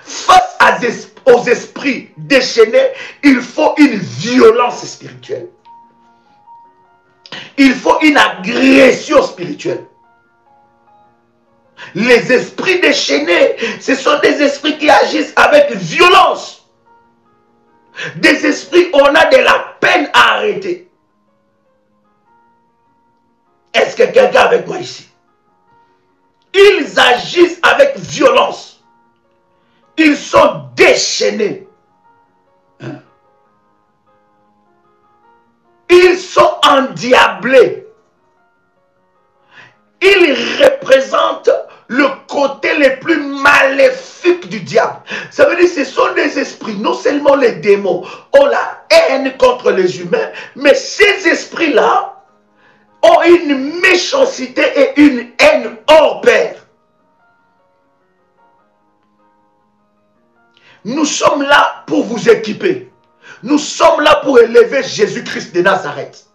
face aux esprits déchaînés, il faut une violence spirituelle. Il faut une agression spirituelle. Les esprits déchaînés, ce sont des esprits qui agissent avec violence. Des esprits, on a de la peine à arrêter. Est-ce que quelqu'un est avec moi ici? Ils agissent avec violence. Ils sont déchaînés. Ils sont endiablés. Ils représentent le côté le plus maléfique du diable. Ça veut dire que ce sont des esprits, non seulement les démons ont la haine contre les humains, mais ces esprits-là ont une méchanceté et une haine hors pair. Nous sommes là pour vous équiper. Nous sommes là pour élever Jésus-Christ de Nazareth.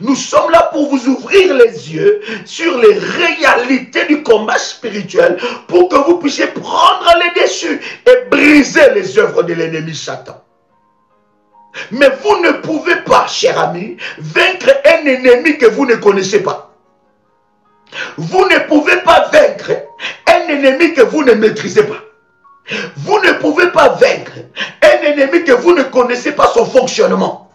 Nous sommes là pour vous ouvrir les yeux sur les réalités du combat spirituel pour que vous puissiez prendre les dessus et briser les œuvres de l'ennemi Satan. Mais vous ne pouvez pas, cher ami, vaincre un ennemi que vous ne connaissez pas. Vous ne pouvez pas vaincre un ennemi que vous ne maîtrisez pas. Vous ne pouvez pas vaincre un ennemi que vous ne connaissez pas son fonctionnement.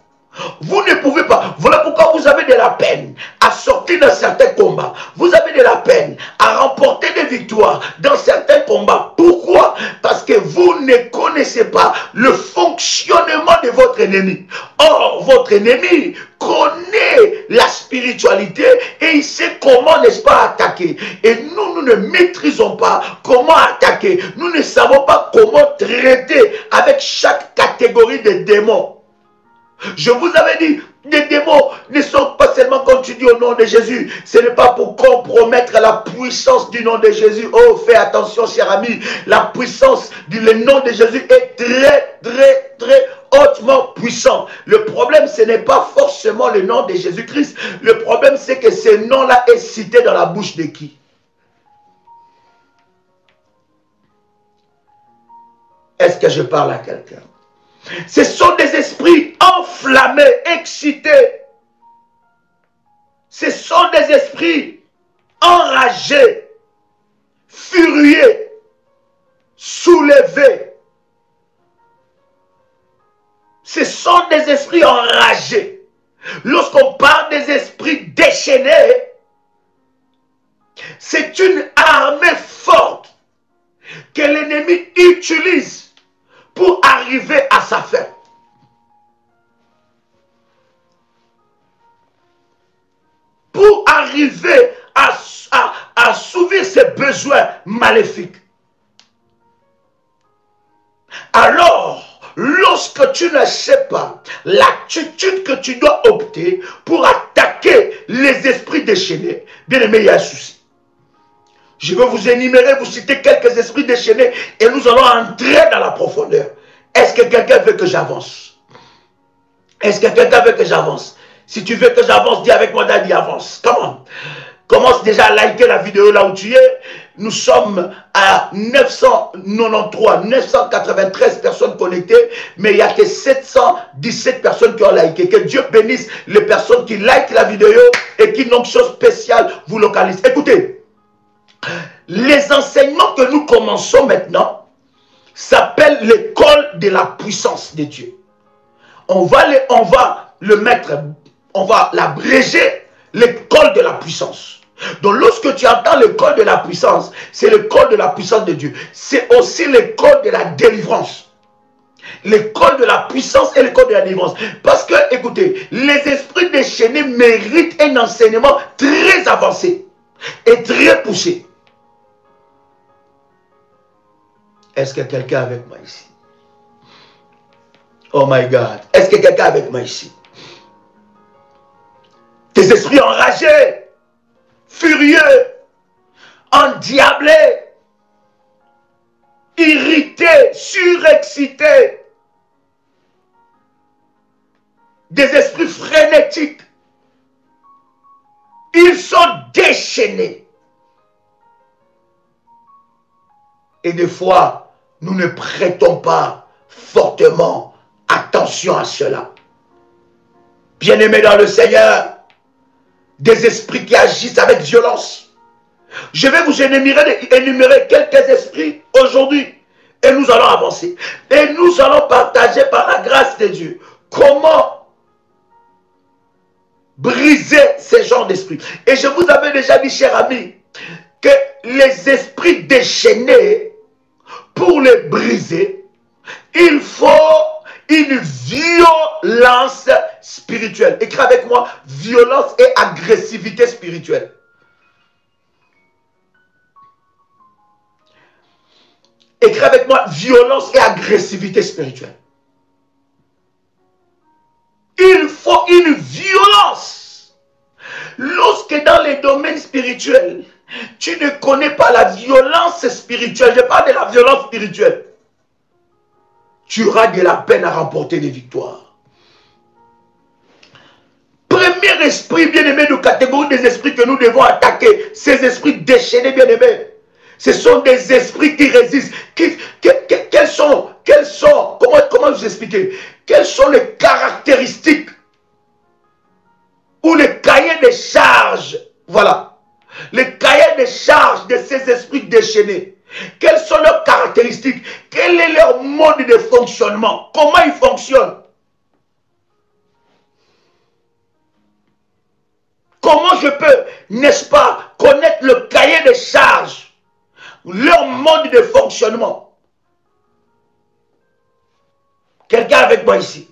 Vous ne pouvez pas. Voilà pourquoi vous avez de la peine à sortir dans certains combats. Vous avez de la peine à remporter des victoires dans certains combats. Pourquoi? Parce que vous ne connaissez pas le fonctionnement de votre ennemi. Or, votre ennemi connaît la spiritualité et il sait comment, n'est-ce pas, attaquer. Et nous ne maîtrisons pas comment attaquer. Nous ne savons pas comment traiter avec chaque catégorie de démons. Je vous avais dit, les démons ne sont pas seulement quand tu dis au nom de Jésus. Ce n'est pas pour compromettre la puissance du nom de Jésus. Oh, fais attention, cher ami. La puissance du nom de Jésus est très hautement puissant. Le problème, ce n'est pas forcément le nom de Jésus-Christ. Le problème, c'est que ce nom-là est cité dans la bouche de qui? Est-ce que je parle à quelqu'un? Ce sont des esprits enflammés, excités. Ce sont des esprits enragés, furieux, soulevés. Ce sont des esprits enragés. Lorsqu'on parle des esprits déchaînés, c'est une armée forte que l'ennemi utilise pour arriver à sa fin. Pour arriver à assouvir ses besoins maléfiques. Alors, lorsque tu ne sais pas l'attitude que tu dois opter pour attaquer les esprits déchaînés, bien aimé, il y a un souci. Je vais vous énumérer, vous citer quelques esprits déchaînés et nous allons entrer dans la profondeur. Est-ce que quelqu'un veut que j'avance? Est-ce que quelqu'un veut que j'avance? Si tu veux que j'avance, dis avec moi, Daddy, avance. Comment? Commence déjà à liker la vidéo là où tu es. Nous sommes à 993, 993 personnes connectées, mais il n'y a que 717 personnes qui ont liké. Que Dieu bénisse les personnes qui likent la vidéo et qui, une onction spéciale, vous localisent. Écoutez. Les enseignements que nous commençons maintenant s'appellent l'école de la puissance de Dieu. On va le mettre, on va l'abréger, l'école de la puissance. Donc lorsque tu entends l'école de la puissance, c'est l'école de la puissance de Dieu. C'est aussi l'école de la délivrance. L'école de la puissance et l'école de la délivrance. Parce que, écoutez, les esprits déchaînés méritent un enseignement très avancé et très poussé. Est-ce que quelqu'un est avec moi ici? Oh my God. Est-ce que quelqu'un est avec moi ici? Des esprits enragés, furieux, endiablés, irrités, surexcités. Des esprits frénétiques. Ils sont déchaînés. Et des fois, nous ne prêtons pas fortement attention à cela. Bien-aimés dans le Seigneur, des esprits qui agissent avec violence. Je vais vous énumérer quelques esprits aujourd'hui. Et nous allons avancer. Et nous allons partager par la grâce de Dieu comment briser ces genres d'esprits. Et je vous avais déjà dit, cher ami, que les esprits déchaînés, pour les briser, il faut une violence spirituelle. Écris avec moi, violence et agressivité spirituelle. Écris avec moi, violence et agressivité spirituelle. Il faut une violence. Lorsque dans les domaines spirituels, tu ne connais pas la violence spirituelle. Je parle de la violence spirituelle. tu auras de la peine à remporter des victoires. Premier esprit, bien-aimé, de catégorie des esprits que nous devons attaquer, ces esprits déchaînés, bien-aimés. Ce sont des esprits qui résistent. Quels sont, comment vous expliquer? Quelles sont les caractéristiques ou les cahiers de charges, voilà, les cahiers de charges de ces esprits déchaînés? Quelles sont leurs caractéristiques? Quel est leur mode de fonctionnement? Comment ils fonctionnent? Comment je peux, n'est-ce pas, connaître le cahier de charges, leur mode de fonctionnement? Quelqu'un avec moi ici?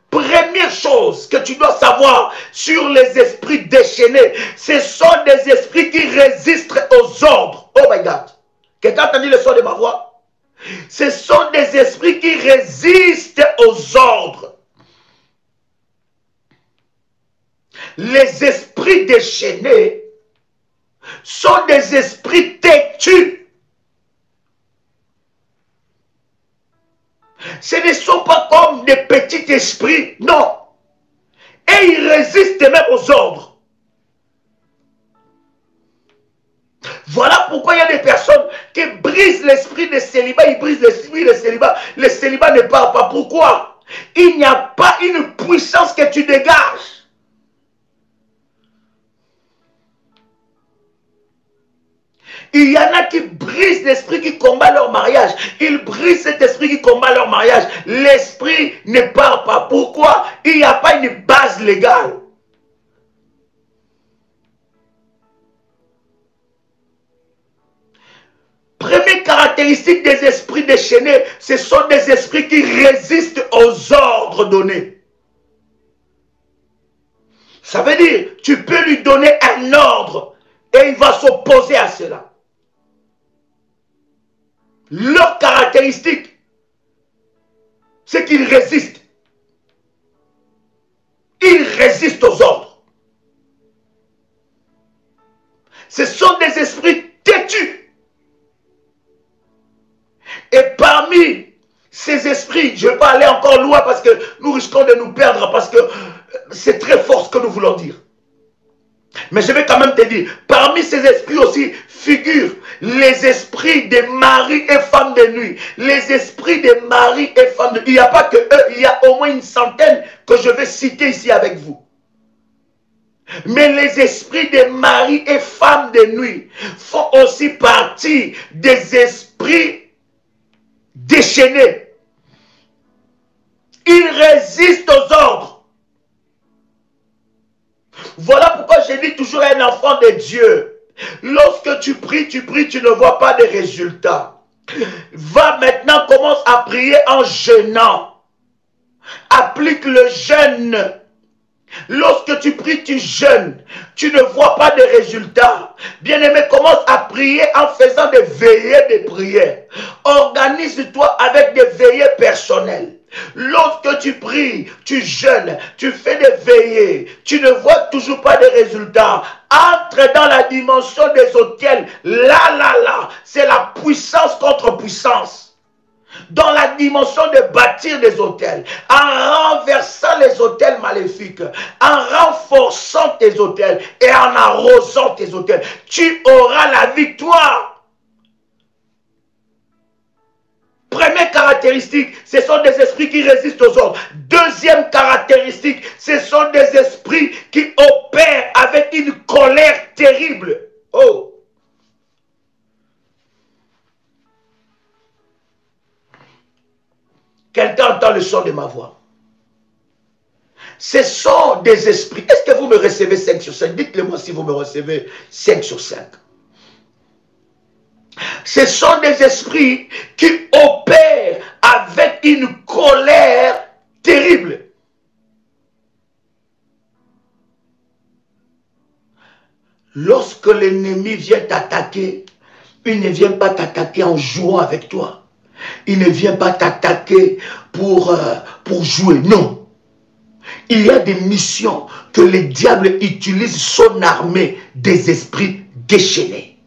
Première chose que tu dois savoir sur les esprits déchaînés, ce sont des esprits qui résistent aux ordres. Oh my God! Quelqu'un a entendu le son de ma voix? Ce sont des esprits qui résistent aux ordres. Les esprits déchaînés sont des esprits têtus. Ce ne sont pas comme des petits esprits, non. Et ils résistent même aux ordres. Voilà pourquoi il y a des personnes qui brisent l'esprit de célibat, ils brisent l'esprit de célibat. Le célibat ne part pas. Pourquoi? Il n'y a pas une puissance que tu dégages. Il y en a qui brisent l'esprit qui combat leur mariage. Ils brisent cet esprit qui combat leur mariage. L'esprit ne part pas. Pourquoi? Il n'y a pas une base légale. Première caractéristique des esprits déchaînés, ce sont des esprits qui résistent aux ordres donnés. Ça veut dire, tu peux lui donner un ordre et il va s'opposer à cela. Leur caractéristique, c'est qu'ils résistent. Ils résistent aux ordres. Ce sont des esprits têtus. Et parmi ces esprits, je ne vais pas aller encore loin parce que nous risquons de nous perdre, parce que c'est très fort ce que nous voulons dire. Mais je vais quand même te dire, parmi ces esprits aussi figurent les esprits des maris et femmes de nuit. Les esprits des maris et femmes de nuit. Il n'y a pas que eux, il y a au moins une centaine que je vais citer ici avec vous. Mais les esprits des maris et femmes de nuit font aussi partie des esprits déchaînés. Ils résistent aux ordres. Voilà pourquoi je dis toujours à un enfant de Dieu, lorsque tu pries, tu ne vois pas de résultats. Va maintenant, commence à prier en jeûnant. Applique le jeûne. Lorsque tu pries, tu jeûnes. Tu ne vois pas de résultats. Bien-aimé, commence à prier en faisant des veillées de prière. Organise-toi avec des veillées personnelles. Lorsque tu pries, tu jeûnes, tu fais des veillées, tu ne vois toujours pas de résultats. Entre dans la dimension des autels. Là, c'est la puissance contre puissance. Dans la dimension de bâtir des autels, en renversant les autels maléfiques, en renforçant tes autels et en arrosant tes autels, tu auras la victoire. Première caractéristique, ce sont des esprits qui résistent aux ordres. Deuxième caractéristique, ce sont des esprits qui opèrent avec une colère terrible. Oh! Quelqu'un entend le son de ma voix. Ce sont des esprits. Est-ce que vous me recevez 5 sur 5? Dites-le moi si vous me recevez 5 sur 5. Ce sont des esprits qui opèrent avec une colère terrible. Lorsque l'ennemi vient t'attaquer, il ne vient pas t'attaquer en jouant avec toi. Il ne vient pas t'attaquer pour jouer, non. Il y a des missions que le diable utilise son armée des esprits déchaînés.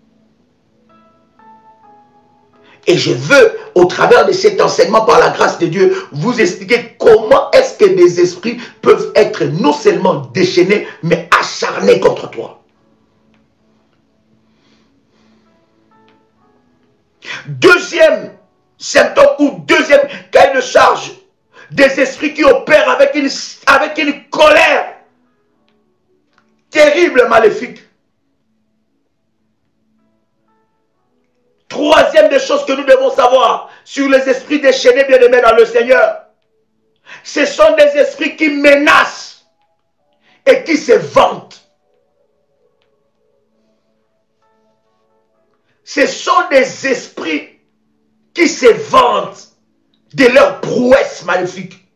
Et je veux, au travers de cet enseignement, par la grâce de Dieu, vous expliquer comment est-ce que des esprits peuvent être non seulement déchaînés, mais acharnés contre toi. Deuxième symptôme ou deuxième cahier de charge, des esprits qui opèrent avec une colère terrible, maléfique. Troisième des choses que nous devons savoir sur les esprits déchaînés, bien-aimés dans le Seigneur, ce sont des esprits qui menacent et qui se vantent. Ce sont des esprits qui se vantent de leur prouesse maléfique.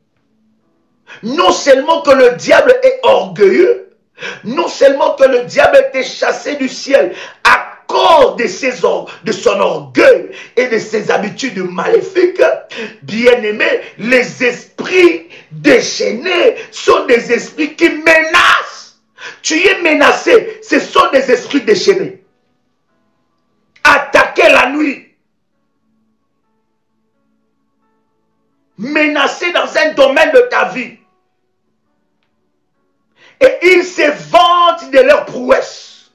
Non seulement que le diable est orgueilleux, non seulement que le diable a été chassé du ciel à cause de son orgueil et de ses habitudes maléfiques, bien-aimés, les esprits déchaînés sont des esprits qui menacent. Tu es menacé, ce sont des esprits déchaînés. Attaquer la nuit, menacés dans un domaine de ta vie. Et ils se vantent de leur prouesse.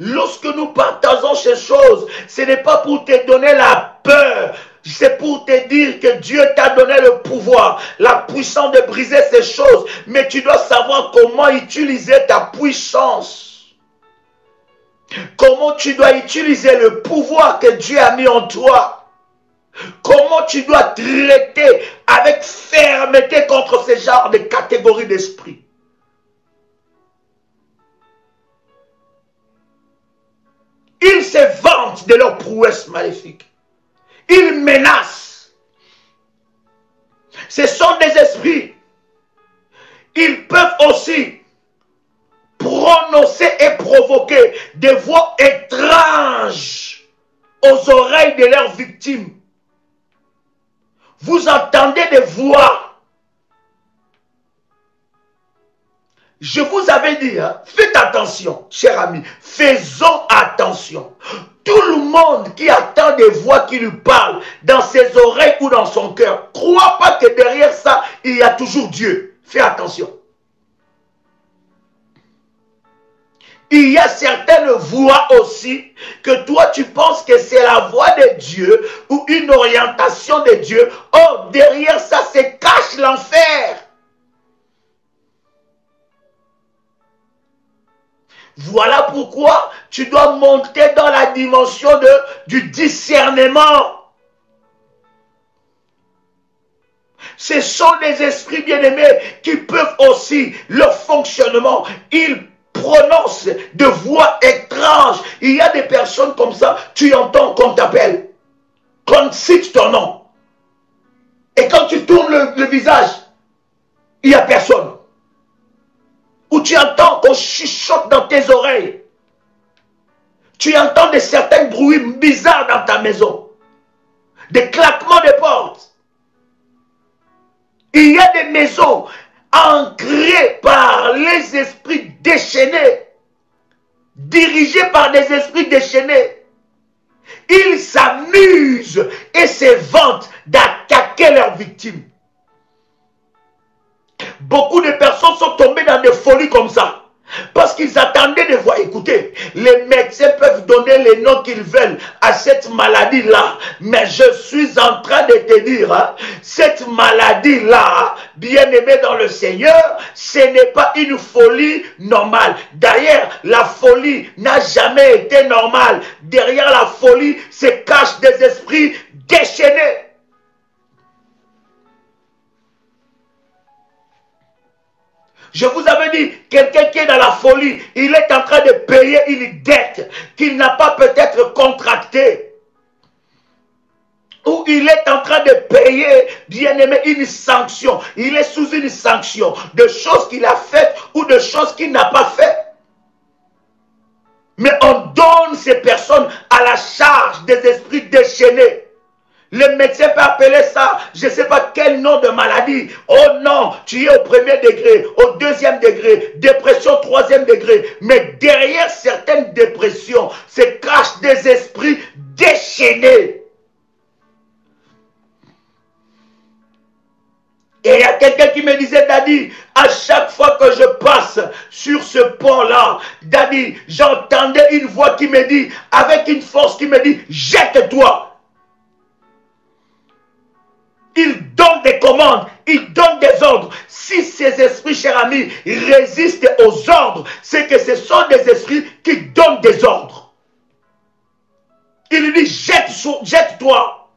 Lorsque nous partageons ces choses, ce n'est pas pour te donner la peur, c'est pour te dire que Dieu t'a donné le pouvoir, la puissance de briser ces choses. Mais tu dois savoir comment utiliser ta puissance. Comment tu dois utiliser le pouvoir que Dieu a mis en toi. Comment tu dois traiter avec fermeté contre ce genre de catégories d'esprit. Ils se vantent de leur prouesse maléfique. Ils menacent. Ce sont des esprits. Ils peuvent aussi prononcer et provoquer des voix étranges aux oreilles de leurs victimes. Vous entendez des voix. Je vous avais dit, hein, faites attention, chers amis, faisons attention. Tout le monde qui entend des voix qui lui parlent dans ses oreilles ou dans son cœur, crois pas que derrière ça, il y a toujours Dieu. Fais attention. Il y a certaines voix aussi que toi tu penses que c'est la voix de Dieu ou une orientation de Dieu. Or, derrière ça se cache l'enfer. Voilà pourquoi tu dois monter dans la dimension du discernement. Ce sont des esprits bien-aimés qui peuvent aussi, leur fonctionnement, ils prononcent de voix étranges. Il y a des personnes comme ça, tu entends qu'on t'appelle, qu'on cite ton nom. Et quand tu tournes le visage, il n'y a personne. Ou tu entends qu'on chuchote dans tes oreilles. Tu entends de certains bruits bizarres dans ta maison. Des claquements de portes. Il y a des maisons ancrées par les esprits déchaînés, dirigés par des esprits déchaînés. Ils s'amusent et se vantent d'attaquer leurs victimes. Beaucoup de personnes sont tombées dans des folies comme ça. Parce qu'ils attendaient de voir. Écoutez, les médecins peuvent donner les noms qu'ils veulent à cette maladie-là. Mais je suis en train de te dire, hein, cette maladie-là, bien aimée dans le Seigneur, ce n'est pas une folie normale. D'ailleurs, la folie n'a jamais été normale. Derrière la folie se cachent des esprits déchaînés. Je vous avais dit, quelqu'un qui est dans la folie, il est en train de payer une dette qu'il n'a pas peut-être contractée. Ou il est en train de payer, bien aimé, une sanction. Il est sous une sanction de choses qu'il a faites ou de choses qu'il n'a pas faites. Mais on donne ces personnes à la charge des esprits déchaînés. Le médecin peut appeler ça, je ne sais pas quel nom de maladie. Oh non, tu es au premier degré, au deuxième degré, dépression troisième degré. Mais derrière certaines dépressions se cachent des esprits déchaînés. Et il y a quelqu'un qui me disait, Daddy, à chaque fois que je passe sur ce pont-là, Daddy, j'entendais une voix qui me dit, avec une force qui me dit, jette-toi. Il donne des commandes, il donne des ordres. Si ces esprits, cher ami, résistent aux ordres, c'est que ce sont des esprits qui donnent des ordres. Il lui dit, jette-toi.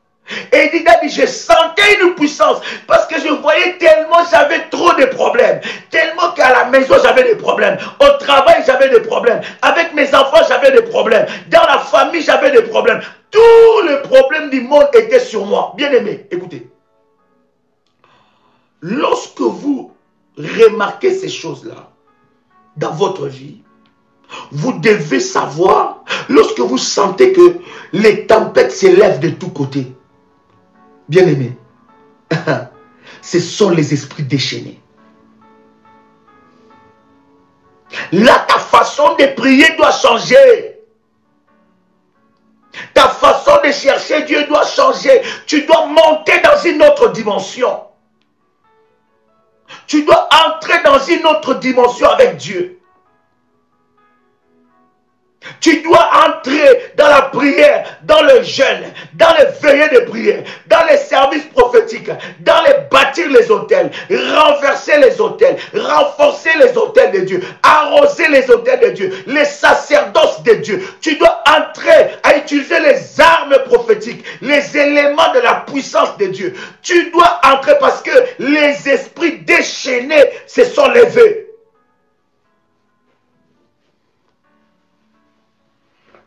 Et il dit, Daddy, je sentais une puissance parce que je voyais tellement, j'avais trop de problèmes. Tellement qu'à la maison, j'avais des problèmes. Au travail, j'avais des problèmes. Avec mes enfants, j'avais des problèmes. Dans la famille, j'avais des problèmes. Tous les problèmes du monde étaient sur moi. Bien aimé, écoutez. Lorsque vous remarquez ces choses-là dans votre vie, vous devez savoir, lorsque vous sentez que les tempêtes s'élèvent de tous côtés, bien aimé, ce sont les esprits déchaînés. Là, ta façon de prier doit changer. Ta façon de chercher Dieu doit changer. Tu dois monter dans une autre dimension. Tu dois entrer dans une autre dimension avec Dieu. Tu dois entrer dans la prière, dans le jeûne, dans les veillées de prière, dans les services prophétiques, dans les bâtir les autels, renverser les autels, renforcer les autels de Dieu, arroser les autels de Dieu, les sacerdoces de Dieu. Tu dois entrer à utiliser les armes prophétiques, les éléments de la puissance de Dieu. Tu dois entrer parce que les esprits déchaînés se sont levés.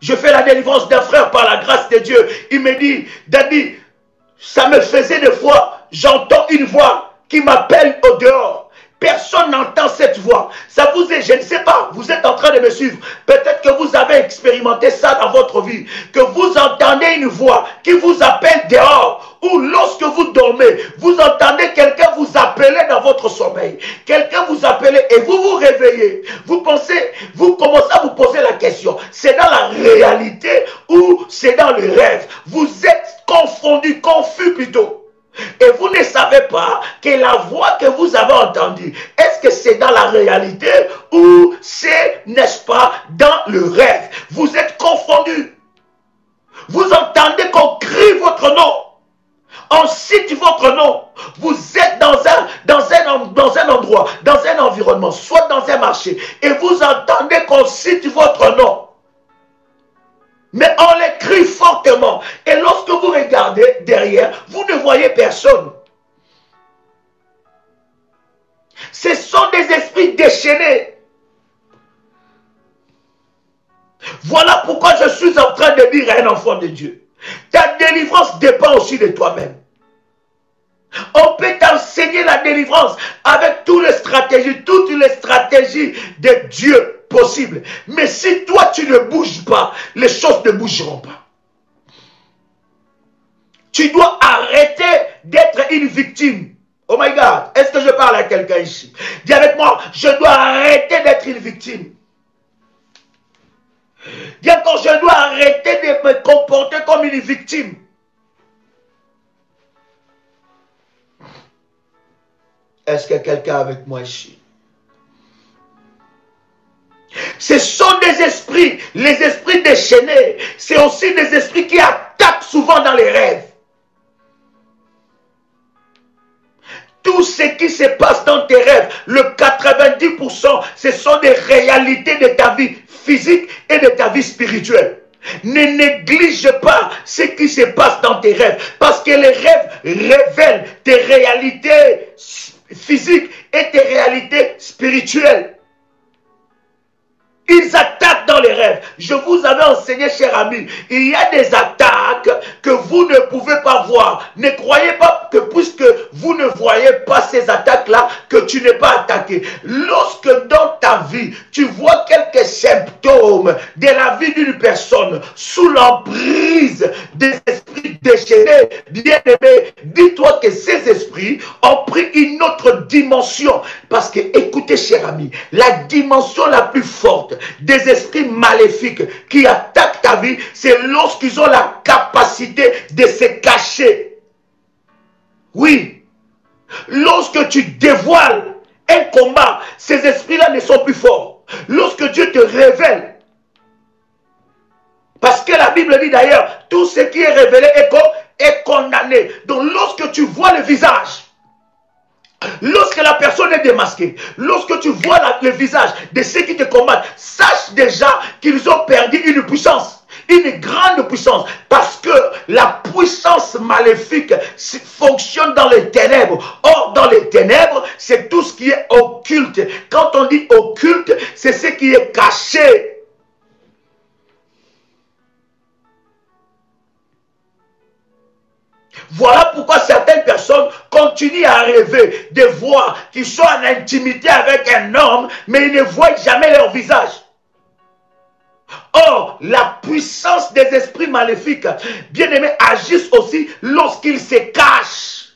Je fais la délivrance d'un frère par la grâce de Dieu. Il me dit, Daddy, ça me faisait des fois, j'entends une voix qui m'appelle au dehors. Personne n'entend cette voix. Ça vous est, je ne sais pas, vous êtes en train de me suivre. Peut-être que vous avez expérimenté ça dans votre vie. Que vous entendez une voix qui vous appelle dehors. Ou lorsque vous dormez, vous entendez quelqu'un vous appeler dans votre sommeil. Quelqu'un vous appeler et vous vous réveillez. Vous pensez, vous commencez à vous poser la question. C'est dans la réalité ou c'est dans le rêve? Vous êtes confondu, confus plutôt. Et vous ne savez pas que la voix que vous avez entendue, est-ce que c'est dans la réalité ou c'est, n'est-ce pas, dans le rêve? Vous êtes confondus. Vous entendez qu'on crie votre nom. On cite votre nom. Vous êtes dans un endroit, dans un environnement, soit dans un marché, et vous entendez qu'on cite votre nom. Mais on les crie fortement. Et lorsque vous regardez derrière, vous ne voyez personne. Ce sont des esprits déchaînés. Voilà pourquoi je suis en train de dire à un enfant de Dieu, ta délivrance dépend aussi de toi-même. On peut t'enseigner la délivrance avec toutes les stratégies de Dieu possibles. Mais si toi tu ne bouges pas, les choses ne bougeront pas. Tu dois arrêter d'être une victime. Oh my God, est-ce que je parle à quelqu'un ici? Dis avec moi, je dois arrêter d'être une victime. Dis encore, je dois arrêter de me comporter comme une victime. Est-ce que quelqu'un avec moi ici? Ce sont des esprits, les esprits déchaînés. C'est aussi des esprits qui attaquent souvent dans les rêves. Tout ce qui se passe dans tes rêves, le 90%, ce sont des réalités de ta vie physique et de ta vie spirituelle. Ne néglige pas ce qui se passe dans tes rêves, parce que les rêves révèlent tes réalités physiques et tes réalités spirituelles. Ils attaquent dans les rêves. Je vous avais enseigné, cher ami, il y a des attaques que vous ne pouvez pas voir. Ne croyez pas que puisque vous ne voyez pas ces attaques-là, que tu n'es pas attaqué. Lorsque dans ta vie, tu vois quelques symptômes de la vie d'une personne sous l'emprise des esprits déchaînés, bien-aimés, dis-toi que ces esprits ont pris une autre dimension. Parce que, écoutez, cher ami, la dimension la plus forte des esprits maléfiques qui attaquent ta vie, c'est lorsqu'ils ont la capacité de se cacher. Oui, lorsque tu dévoiles un combat, ces esprits-là ne sont plus forts. Lorsque Dieu te révèle, parce que la Bible dit d'ailleurs, tout ce qui est révélé est condamné. Donc lorsque tu vois le visage, lorsque la personne est démasquée, lorsque tu vois le visage de ceux qui te combattent, sache déjà qu'ils ont perdu une puissance. Une grande puissance, parce que la puissance maléfique fonctionne dans les ténèbres. Or, dans les ténèbres, c'est tout ce qui est occulte. Quand on dit occulte, c'est ce qui est caché. Voilà pourquoi certaines personnes continuent à rêver de voir qu'ils sont en intimité avec un homme, mais ils ne voient jamais leur visage. Or, la puissance des esprits maléfiques, bien-aimés, agissent aussi lorsqu'ils se cachent.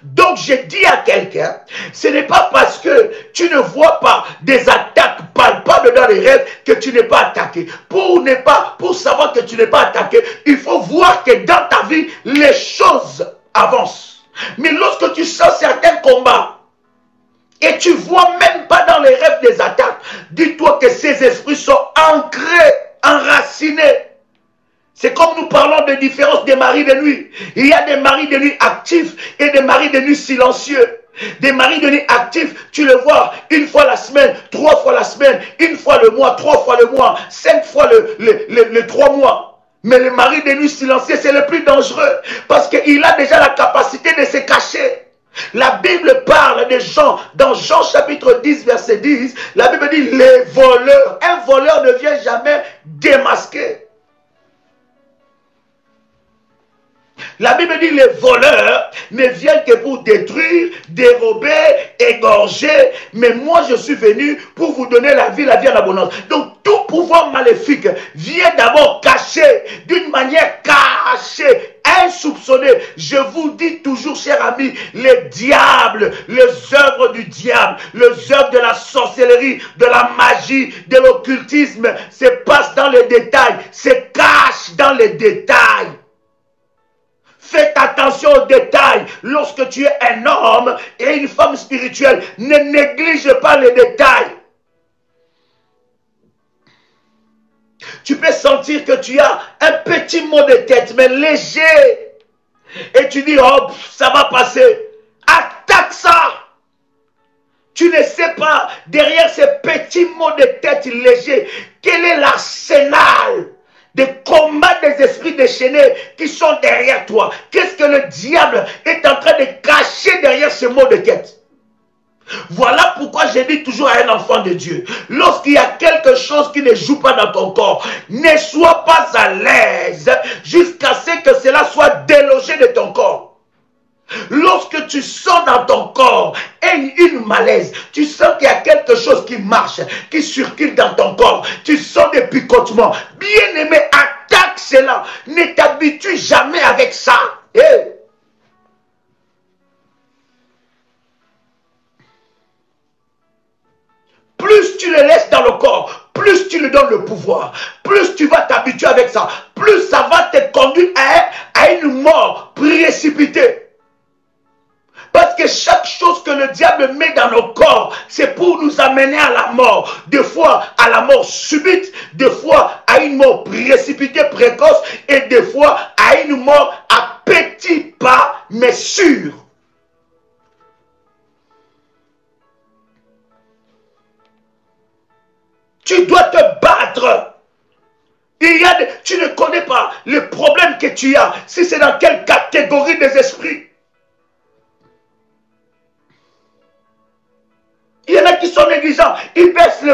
Donc, je dis à quelqu'un, ce n'est pas parce que tu ne vois pas des attaques palpables dans les rêves que tu n'es pas attaqué. Pour savoir que tu n'es pas attaqué, il faut voir que dans ta vie, les choses avancent. Mais lorsque tu sens certains combats, et tu vois même pas dans les rêves des attaques, dis-toi que ces esprits sont ancrés, enracinés. C'est comme nous parlons de différence des maris de nuit. Il y a des maris de nuit actifs et des maris de nuit silencieux. Des maris de nuit actifs, tu le vois une fois la semaine, 3 fois la semaine, une fois le mois, 3 fois le mois, 5 fois le 3 mois. Mais le mari de nuit silencieux, c'est le plus dangereux parce qu'il a déjà la capacité de se cacher. La Bible parle des gens, dans Jean chapitre 10, verset 10, la Bible dit les voleurs. Un voleur ne vient jamais démasqué. La Bible dit les voleurs ne viennent que pour détruire, dérober, égorger. Mais moi je suis venu pour vous donner la vie en abondance. Donc tout pouvoir maléfique vient d'abord caché, d'une manière cachée, insoupçonnée. Je vous dis toujours, chers amis, les diables, les œuvres du diable, les œuvres de la sorcellerie, de la magie, de l'occultisme se passent dans les détails, se cachent dans les détails. Faites attention aux détails. Lorsque tu es un homme et une femme spirituelle, ne néglige pas les détails. Tu peux sentir que tu as un petit mot de tête, mais léger. Et tu dis, oh, ça va passer. Attaque ça. Tu ne sais pas, derrière ces petits mots de tête légers, quel est l'arsenal des combats des esprits déchaînés qui sont derrière toi. Qu'est-ce que le diable est en train de cacher derrière ce mot de tête? Voilà pourquoi je dis toujours à un enfant de Dieu, lorsqu'il y a quelque chose qui ne joue pas dans ton corps, ne sois pas à l'aise jusqu'à ce que cela soit délogé de ton corps. Lorsque tu sens dans ton corps une malaise, tu sens qu'il y a quelque chose qui marche, qui circule dans ton corps, tu sens des picotements, bien aimé, attaque cela, ne t'habitue jamais avec ça. Hey. Plus tu le laisses dans le corps, plus tu lui donnes le pouvoir, plus tu vas t'habituer avec ça, plus ça va te conduire à une mort précipitée. Parce que chaque chose que le diable met dans nos corps, c'est pour nous amener à la mort. Des fois à la mort subite, des fois à une mort précipitée, précoce, et des fois à une mort à petits pas, mais sûrs. Tu dois te battre. Tu ne connais pas le problème que tu as, si c'est dans quelle catégorie des esprits. Il y en a qui sont négligents, ils baissent les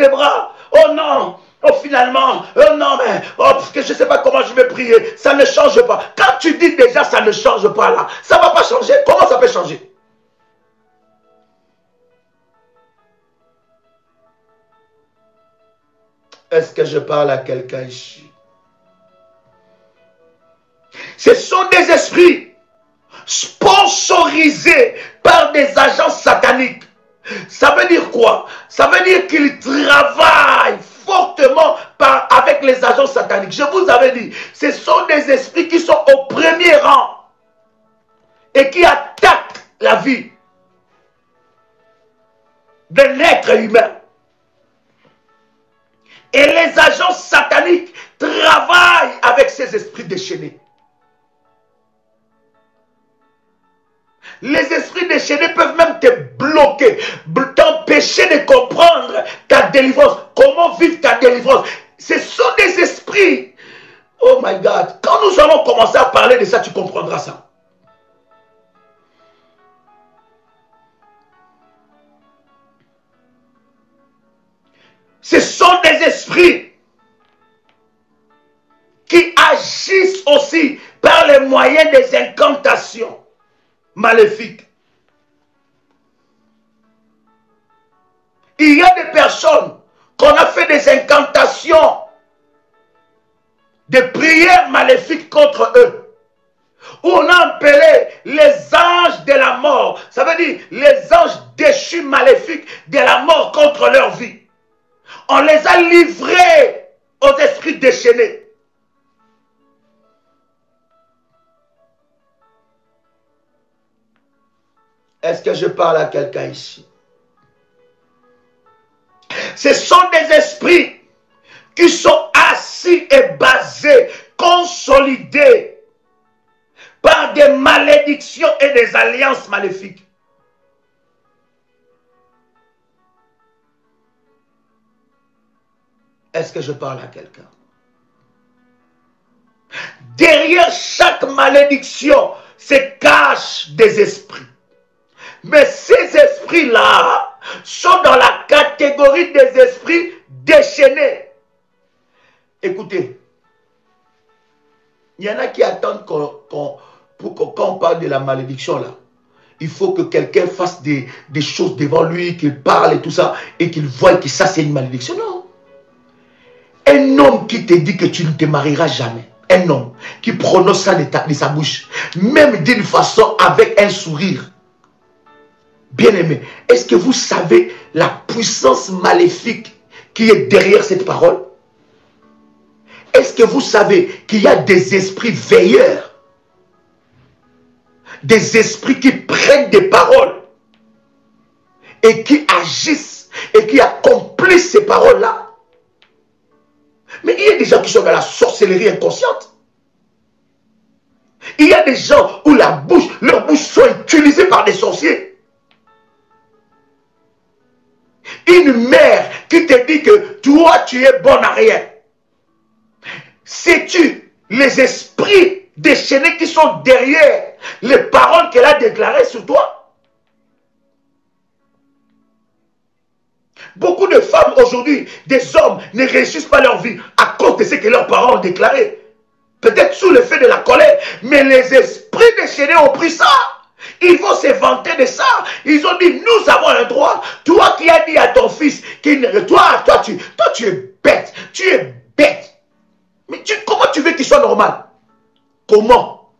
bras, Oh non, Oh, finalement, non, mais parce que je ne sais pas comment je vais prier, ça ne change pas. Quand tu dis déjà ça ne change pas là, ça ne va pas changer. Comment ça peut changer? Est-ce que je parle à quelqu'un ici? Ce sont des esprits sponsorisés par des agents sataniques. Ça veut dire quoi? Ça veut dire qu'ils travaillent fortement avec les agents sataniques. Je vous avais dit, ce sont des esprits qui sont au premier rang et qui attaquent la vie d'un être humain. Et les agents sataniques travaillent avec ces esprits déchaînés. Les esprits déchaînés peuvent même te bloquer, t'empêcher de comprendre ta délivrance, comment vivre ta délivrance. Ce sont des esprits. Oh my God. Quand nous allons commencer à parler de ça, tu comprendras ça. Ce sont des esprits qui agissent aussi par les moyens des incantations maléfiques. Il y a des personnes qu'on a fait des incantations, des prières maléfiques contre eux, où on a appelé les anges de la mort. Ça veut dire les anges déchus maléfiques de la mort contre leur vie. On les a livrés aux esprits déchaînés. Est-ce que je parle à quelqu'un ici? Ce sont des esprits qui sont assis et basés, consolidés par des malédictions et des alliances maléfiques. Est-ce que je parle à quelqu'un? Derrière chaque malédiction se cachent des esprits. Mais ces esprits-là sont dans la catégorie des esprits déchaînés. Écoutez, il y en a qui attendent quand on parle de la malédiction là, il faut que quelqu'un fasse des choses devant lui, qu'il parle et tout ça, et qu'il voie que ça c'est une malédiction. Non. Un homme qui te dit que tu ne te marieras jamais, un homme qui prononce ça de sa bouche, même d'une façon avec un sourire, bien-aimé, est-ce que vous savez la puissance maléfique qui est derrière cette parole? Est-ce que vous savez qu'il y a des esprits veilleurs, des esprits qui prennent des paroles et qui agissent et qui accomplissent ces paroles-là? Mais il y a des gens qui sont dans la sorcellerie inconsciente. Il y a des gens où leurs bouches sont utilisées par des sorciers. Une mère qui te dit que toi tu es bon à rien. Sais-tu les esprits déchaînés qui sont derrière les paroles qu'elle a déclarées sur toi? Beaucoup de femmes aujourd'hui, des hommes ne réussissent pas leur vie à cause de ce que leurs parents ont déclaré. Peut-être sous l'effet de la colère, mais les esprits déchaînés ont pris ça. Ils vont se vanter de ça. Ils ont dit, nous avons un droit. Toi qui as dit à ton fils, toi tu es bête. Tu es bête. Mais comment tu veux qu'il soit normal? Comment?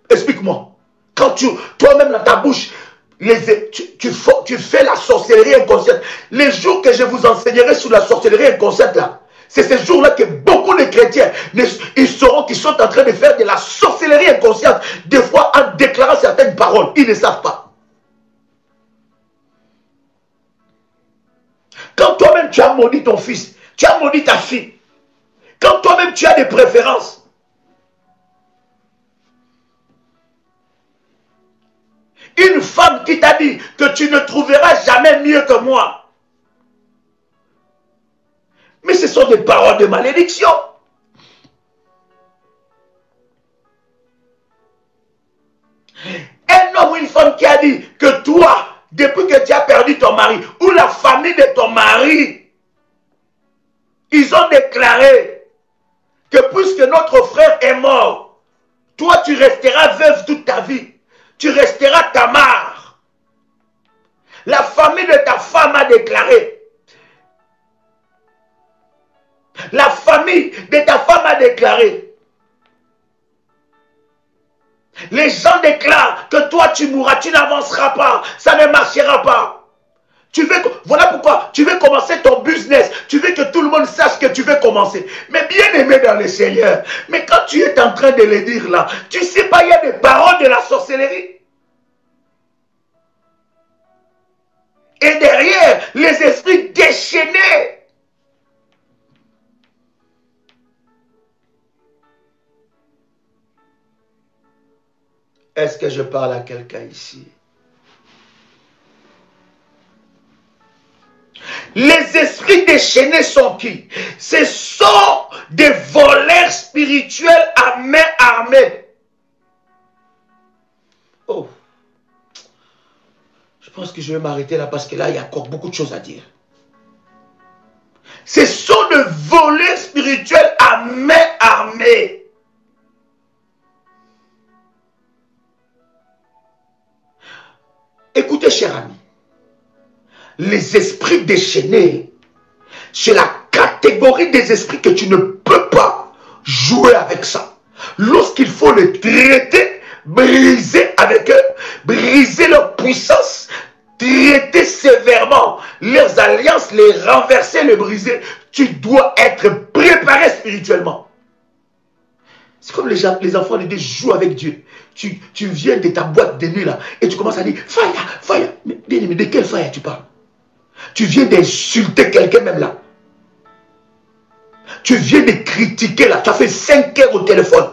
Explique-moi. Quand toi-même dans ta bouche, tu fais la sorcellerie inconsciente. Les jours que je vous enseignerai sur la sorcellerie inconsciente là, c'est ces jours-là que beaucoup de chrétiens, ils sauront qu'ils sont en train de faire de la sorcellerie inconsciente. Des fois en déclarant certaines paroles, ils ne savent pas. Quand toi-même tu as maudit ton fils, tu as maudit ta fille, quand toi-même tu as des préférences, une femme qui t'a dit que tu ne trouveras jamais mieux que moi, mais ce sont des paroles de malédiction. Un homme ou une femme qui a dit que toi, depuis que tu as perdu ton mari, ou la famille de ton mari Ils ont déclaré que puisque notre frère est mort, toi tu resteras veuve toute ta vie. Tu resteras Tamar. La famille de ta femme a déclaré. La famille de ta femme a déclaré. Les gens déclarent que toi tu mourras, tu n'avanceras pas, ça ne marchera pas. Voilà pourquoi tu veux commencer ton business. Tu veux que tout le monde sache que tu veux commencer. Mais bien aimé dans le Seigneur. Mais quand tu es en train de le dire là, tu sais pas, il y a des paroles de la sorcellerie. Et derrière, les esprits déchaînés. Est-ce que je parle à quelqu'un ici? Les esprits déchaînés sont qui? Ce sont des voleurs spirituels à main armée. Oh. Je pense que je vais m'arrêter là parce que là, il y a encore beaucoup de choses à dire. Ce sont des voleurs spirituels à main armée. Écoutez, cher ami. Les esprits déchaînés, c'est la catégorie des esprits que tu ne peux pas jouer avec ça. Lorsqu'il faut les traiter, briser avec eux, briser leur puissance, traiter sévèrement leurs alliances, les renverser, les briser, tu dois être préparé spirituellement. C'est comme les enfants de Dieu jouent avec Dieu. Tu viens de ta boîte de nuit là et tu commences à dire fire, fire. Mais bien aimé, de quel fire tu parles? Tu viens d'insulter quelqu'un même là. Tu viens de critiquer là. Tu as fait 5 heures au téléphone.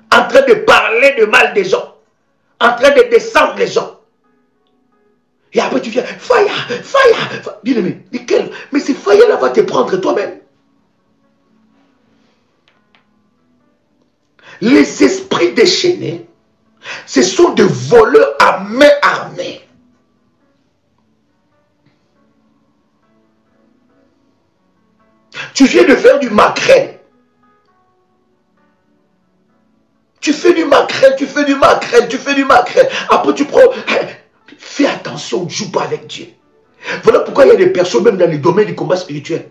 En train de parler de mal des gens. En train de descendre les gens. Et après tu viens, fire, fire. Bien aimé, nickel. Mais ce fire là va te prendre toi-même. Les esprits déchaînés, ce sont des voleurs à main armée. Tu viens de faire du maquerel. Tu fais du maquerel, tu fais du maquerel, tu fais du maquerel. Après tu prends... Fais attention, ne joue pas avec Dieu. Voilà pourquoi il y a des personnes, même dans les domaines du combat spirituel,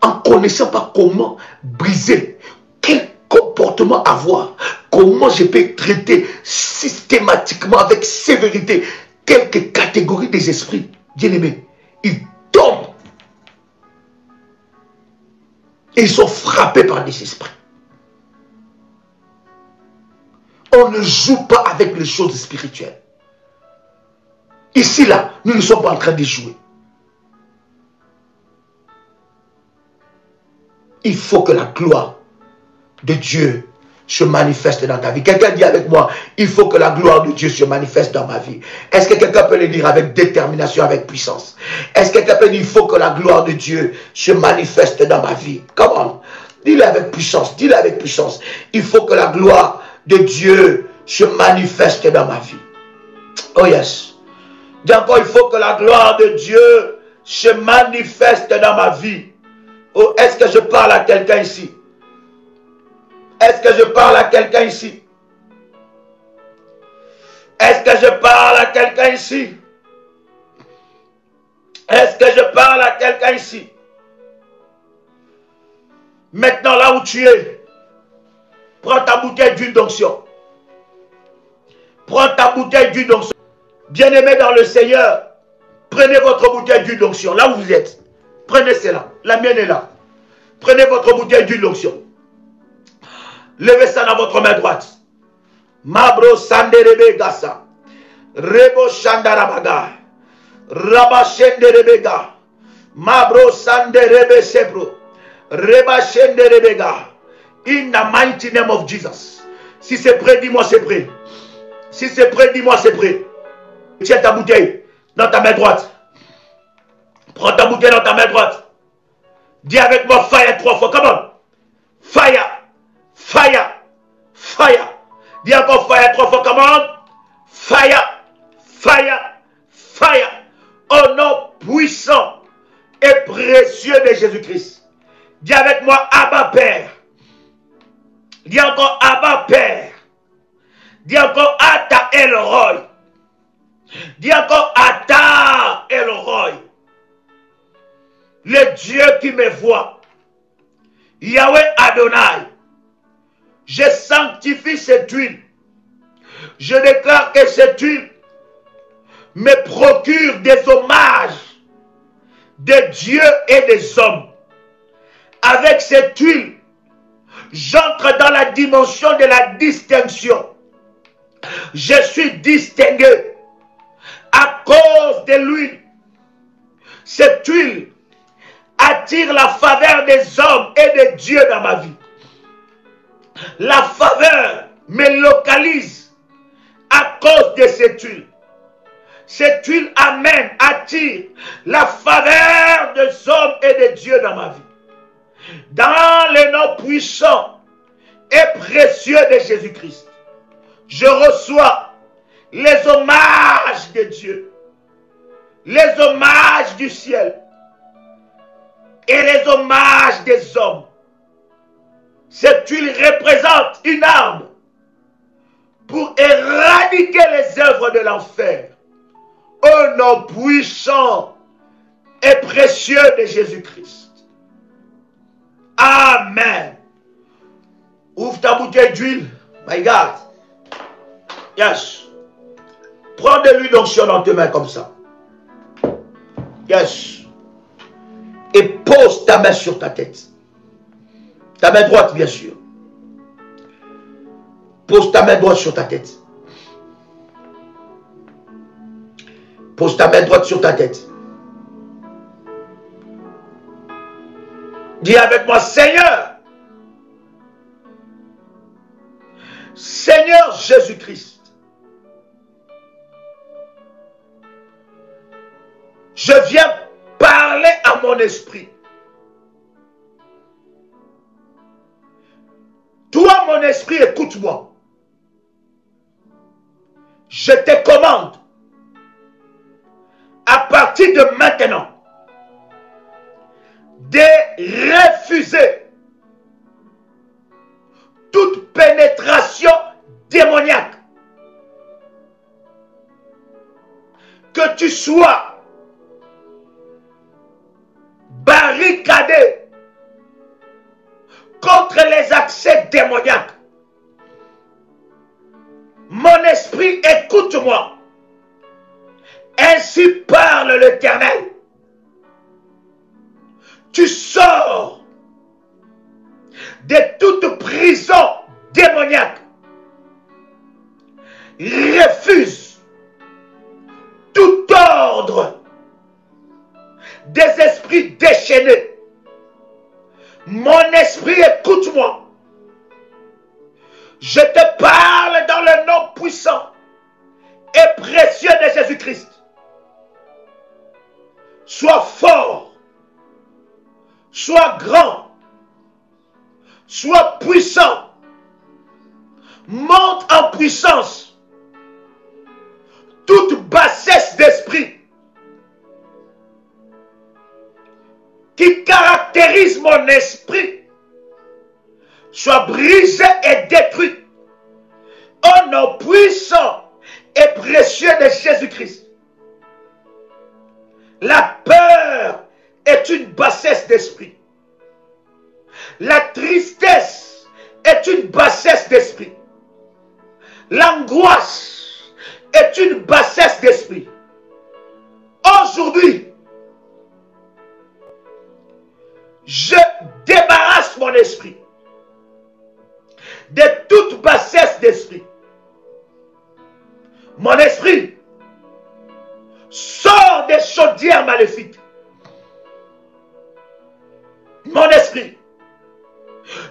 en connaissant pas comment briser, quel comportement avoir, comment je peux traiter systématiquement, avec sévérité, quelques catégories des esprits, bien aimés, ils tombent. Et ils sont frappés par des esprits. On ne joue pas avec les choses spirituelles. Ici, là, nous ne sommes pas en train de jouer. Il faut que la gloire de Dieu se manifeste dans ta vie. Quelqu'un dit avec moi, il faut que la gloire de Dieu se manifeste dans ma vie. Est-ce que quelqu'un peut le dire avec détermination, avec puissance? Est-ce que quelqu'un peut dire, il faut que la gloire de Dieu se manifeste dans ma vie? Comment? Dis-le avec puissance, dis-le avec puissance. Il faut que la gloire de Dieu se manifeste dans ma vie. Oh yes. Dis encore, il faut que la gloire de Dieu se manifeste dans ma vie. Oh, est-ce que je parle à quelqu'un ici? Est-ce que je parle à quelqu'un ici? Est-ce que je parle à quelqu'un ici? Est-ce que je parle à quelqu'un ici? Maintenant, là où tu es, prends ta bouteille d'huile d'onction. Prends ta bouteille d'huile d'onction. Bien-aimés dans le Seigneur, prenez votre bouteille d'huile d'onction. Là où vous êtes, prenez cela. La mienne est là. Prenez votre bouteille d'huile d'onction. Levez ça dans votre main droite. Mabro sanderebe gasa. Rebo shandarabaga. Raba shenderebega. Mabro sanderebe sebro. Reba shenderebega. In the mighty name of Jesus. Si c'est prêt, dis-moi c'est prêt. Si c'est prêt, dis-moi c'est prêt. Tiens ta bouteille dans ta main droite. Prends ta bouteille dans ta main droite. Dis avec moi fire 3 fois. Come on. Fire. Fire. Fire. Dis encore fire 3 fois. Come on. Fire. Fire. Fire. Au nom puissant et précieux précieux de Jésus-Christ. Dis avec moi, Abba Père. Dis encore, Abba Père. Dis encore, Ata El-Roy. Dis encore, Ata El-Roy. Le Dieu qui me voit. Yahweh Adonai. Je sanctifie cette huile. Je déclare que cette huile me procure des hommages de Dieu et des hommes. Avec cette huile, j'entre dans la dimension de la distinction. Je suis distingué à cause de l'huile. Cette huile attire la faveur des hommes et de Dieu dans ma vie. La faveur me localise à cause de cette huile. Cette huile attire la faveur des hommes et de Dieu dans ma vie. Dans le nom puissant et précieux de Jésus-Christ, je reçois les hommages de Dieu, les hommages du ciel et les hommages des hommes. Cette huile représente une arme pour éradiquer les œuvres de l'enfer. Au nom puissant et précieux de Jésus-Christ. Amen. Ouvre ta bouteille d'huile. My God. Yes. Prends de l'huile d'onction dans tes mains comme ça. Yes. Et pose ta main sur ta tête. Ta main droite, bien sûr. Pose ta main droite sur ta tête. Pose ta main droite sur ta tête. Dis avec moi, Seigneur. Seigneur Jésus-Christ. Je viens parler à mon esprit. Toi, mon esprit, écoute-moi. Je te commande, à partir de maintenant, de refuser toute pénétration démoniaque. Que tu sois barricadé contre les accès démoniaques. Mon esprit, écoute-moi. Ainsi parle l'Éternel. Tu sors de toute prison démoniaque. Refuse tout ordre des esprits déchaînés. Mon esprit, écoute-moi. Je te parle dans le nom puissant et précieux de Jésus-Christ. Sois fort, sois grand, sois puissant, monte en puissance. Toute bassesse d'esprit qui caractérise mon esprit soit brisée et détruite au nom puissant et précieux de Jésus-Christ. La peur est une bassesse d'esprit. La tristesse est une bassesse d'esprit. L'angoisse est une bassesse d'esprit. Aujourd'hui, je débarrasse mon esprit de toute bassesse d'esprit. Mon esprit sort des chaudières maléfiques. Mon esprit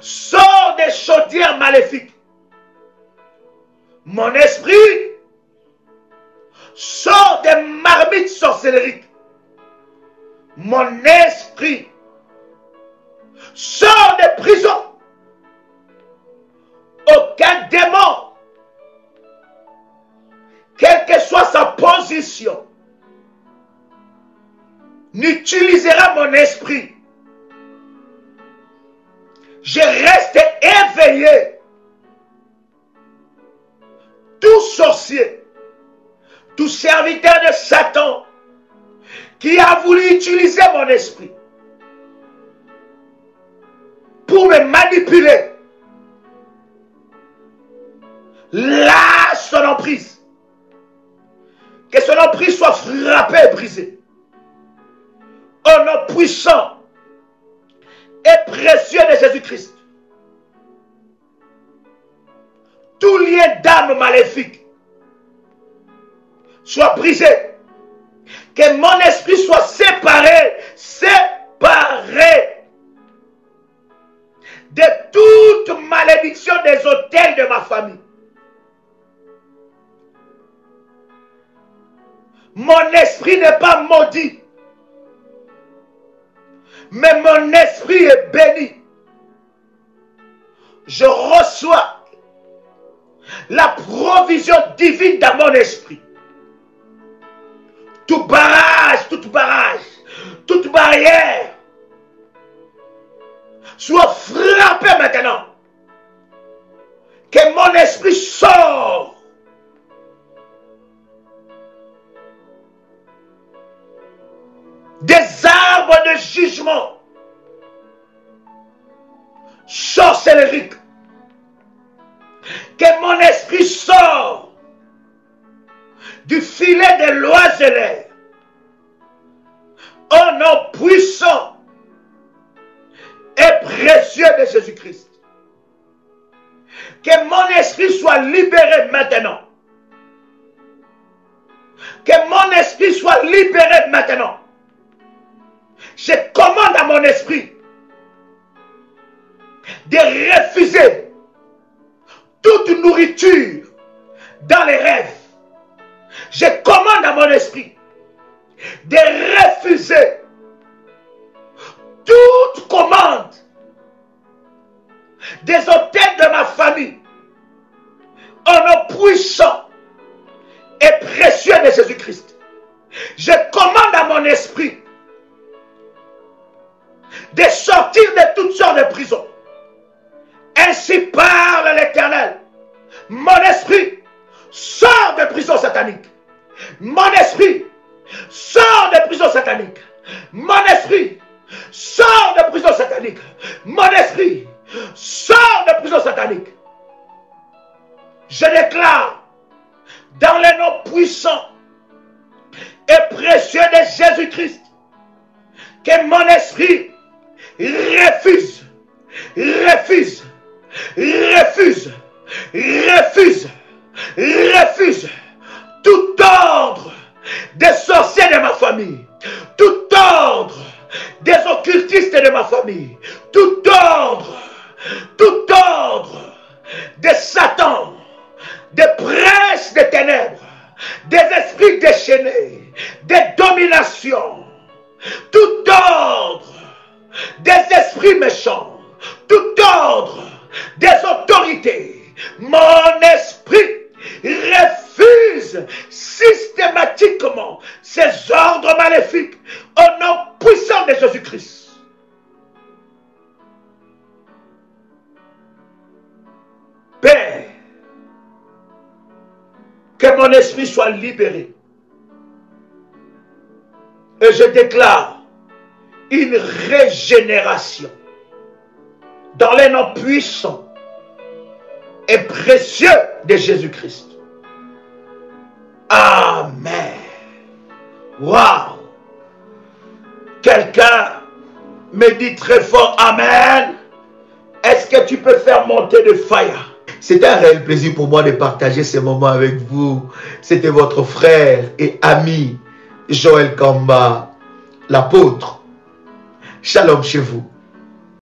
sort des chaudières maléfiques. Mon esprit sort des marmites sorcelleriques. Mon esprit sort des prisons. Aucun démon, quelle que soit sa position, n'utilisera mon esprit je reste éveillé. Tout sorcier, tout serviteur de Satan qui a voulu utiliser mon esprit pour me manipuler, lâche son emprise. Que son emprise soit frappée et brisée. Au nom puissant et précieux de Jésus-Christ. Tout lien d'âme maléfique soit brisé. Que mon esprit soit séparé de toute malédiction des autels de ma famille. Mon esprit n'est pas maudit, mais mon esprit est béni. Je reçois la provision divine dans mon esprit. Tout barrage, toute barrière soit frappé maintenant. Que mon esprit sorte des arbres de jugement sorcellerie. Que mon esprit sort du filet de l'oiseleur. Au nom puissant et précieux de Jésus-Christ. Que mon esprit soit libéré maintenant. Que mon esprit soit libéré maintenant. Je commande à mon esprit de refuser toute nourriture dans les rêves. Je commande à mon esprit de refuser toute commande des autels de ma famille au nom puissant et précieux de Jésus-Christ. Je commande à mon esprit de sortir de toutes sortes de prisons. Ainsi parle l'Éternel. Mon esprit sort de prison satanique. Mon esprit sort de prison satanique. Mon esprit sort de prison satanique. Mon esprit sort de prison satanique. Je déclare dans le nom puissant et précieux de Jésus-Christ que mon esprit refuse tout ordre des sorciers de ma famille, tout ordre des occultistes de ma famille, tout ordre de Satan, des princes des ténèbres, des esprits déchaînés, des dominations, tout ordre des esprits méchants, tout ordre des autorités. Mon esprit refuse systématiquement ces ordres maléfiques au nom puissant de Jésus-Christ. Père, que mon esprit soit libéré. Et je déclare une régénération dans les noms puissants et précieux de Jésus-Christ. Amen. Waouh. Quelqu'un me dit très fort Amen. Est-ce que tu peux faire monter de fire? C'est un réel plaisir pour moi de partager ce moment avec vous. C'était votre frère et ami Joël Kamba, l'apôtre. Shalom chez vous.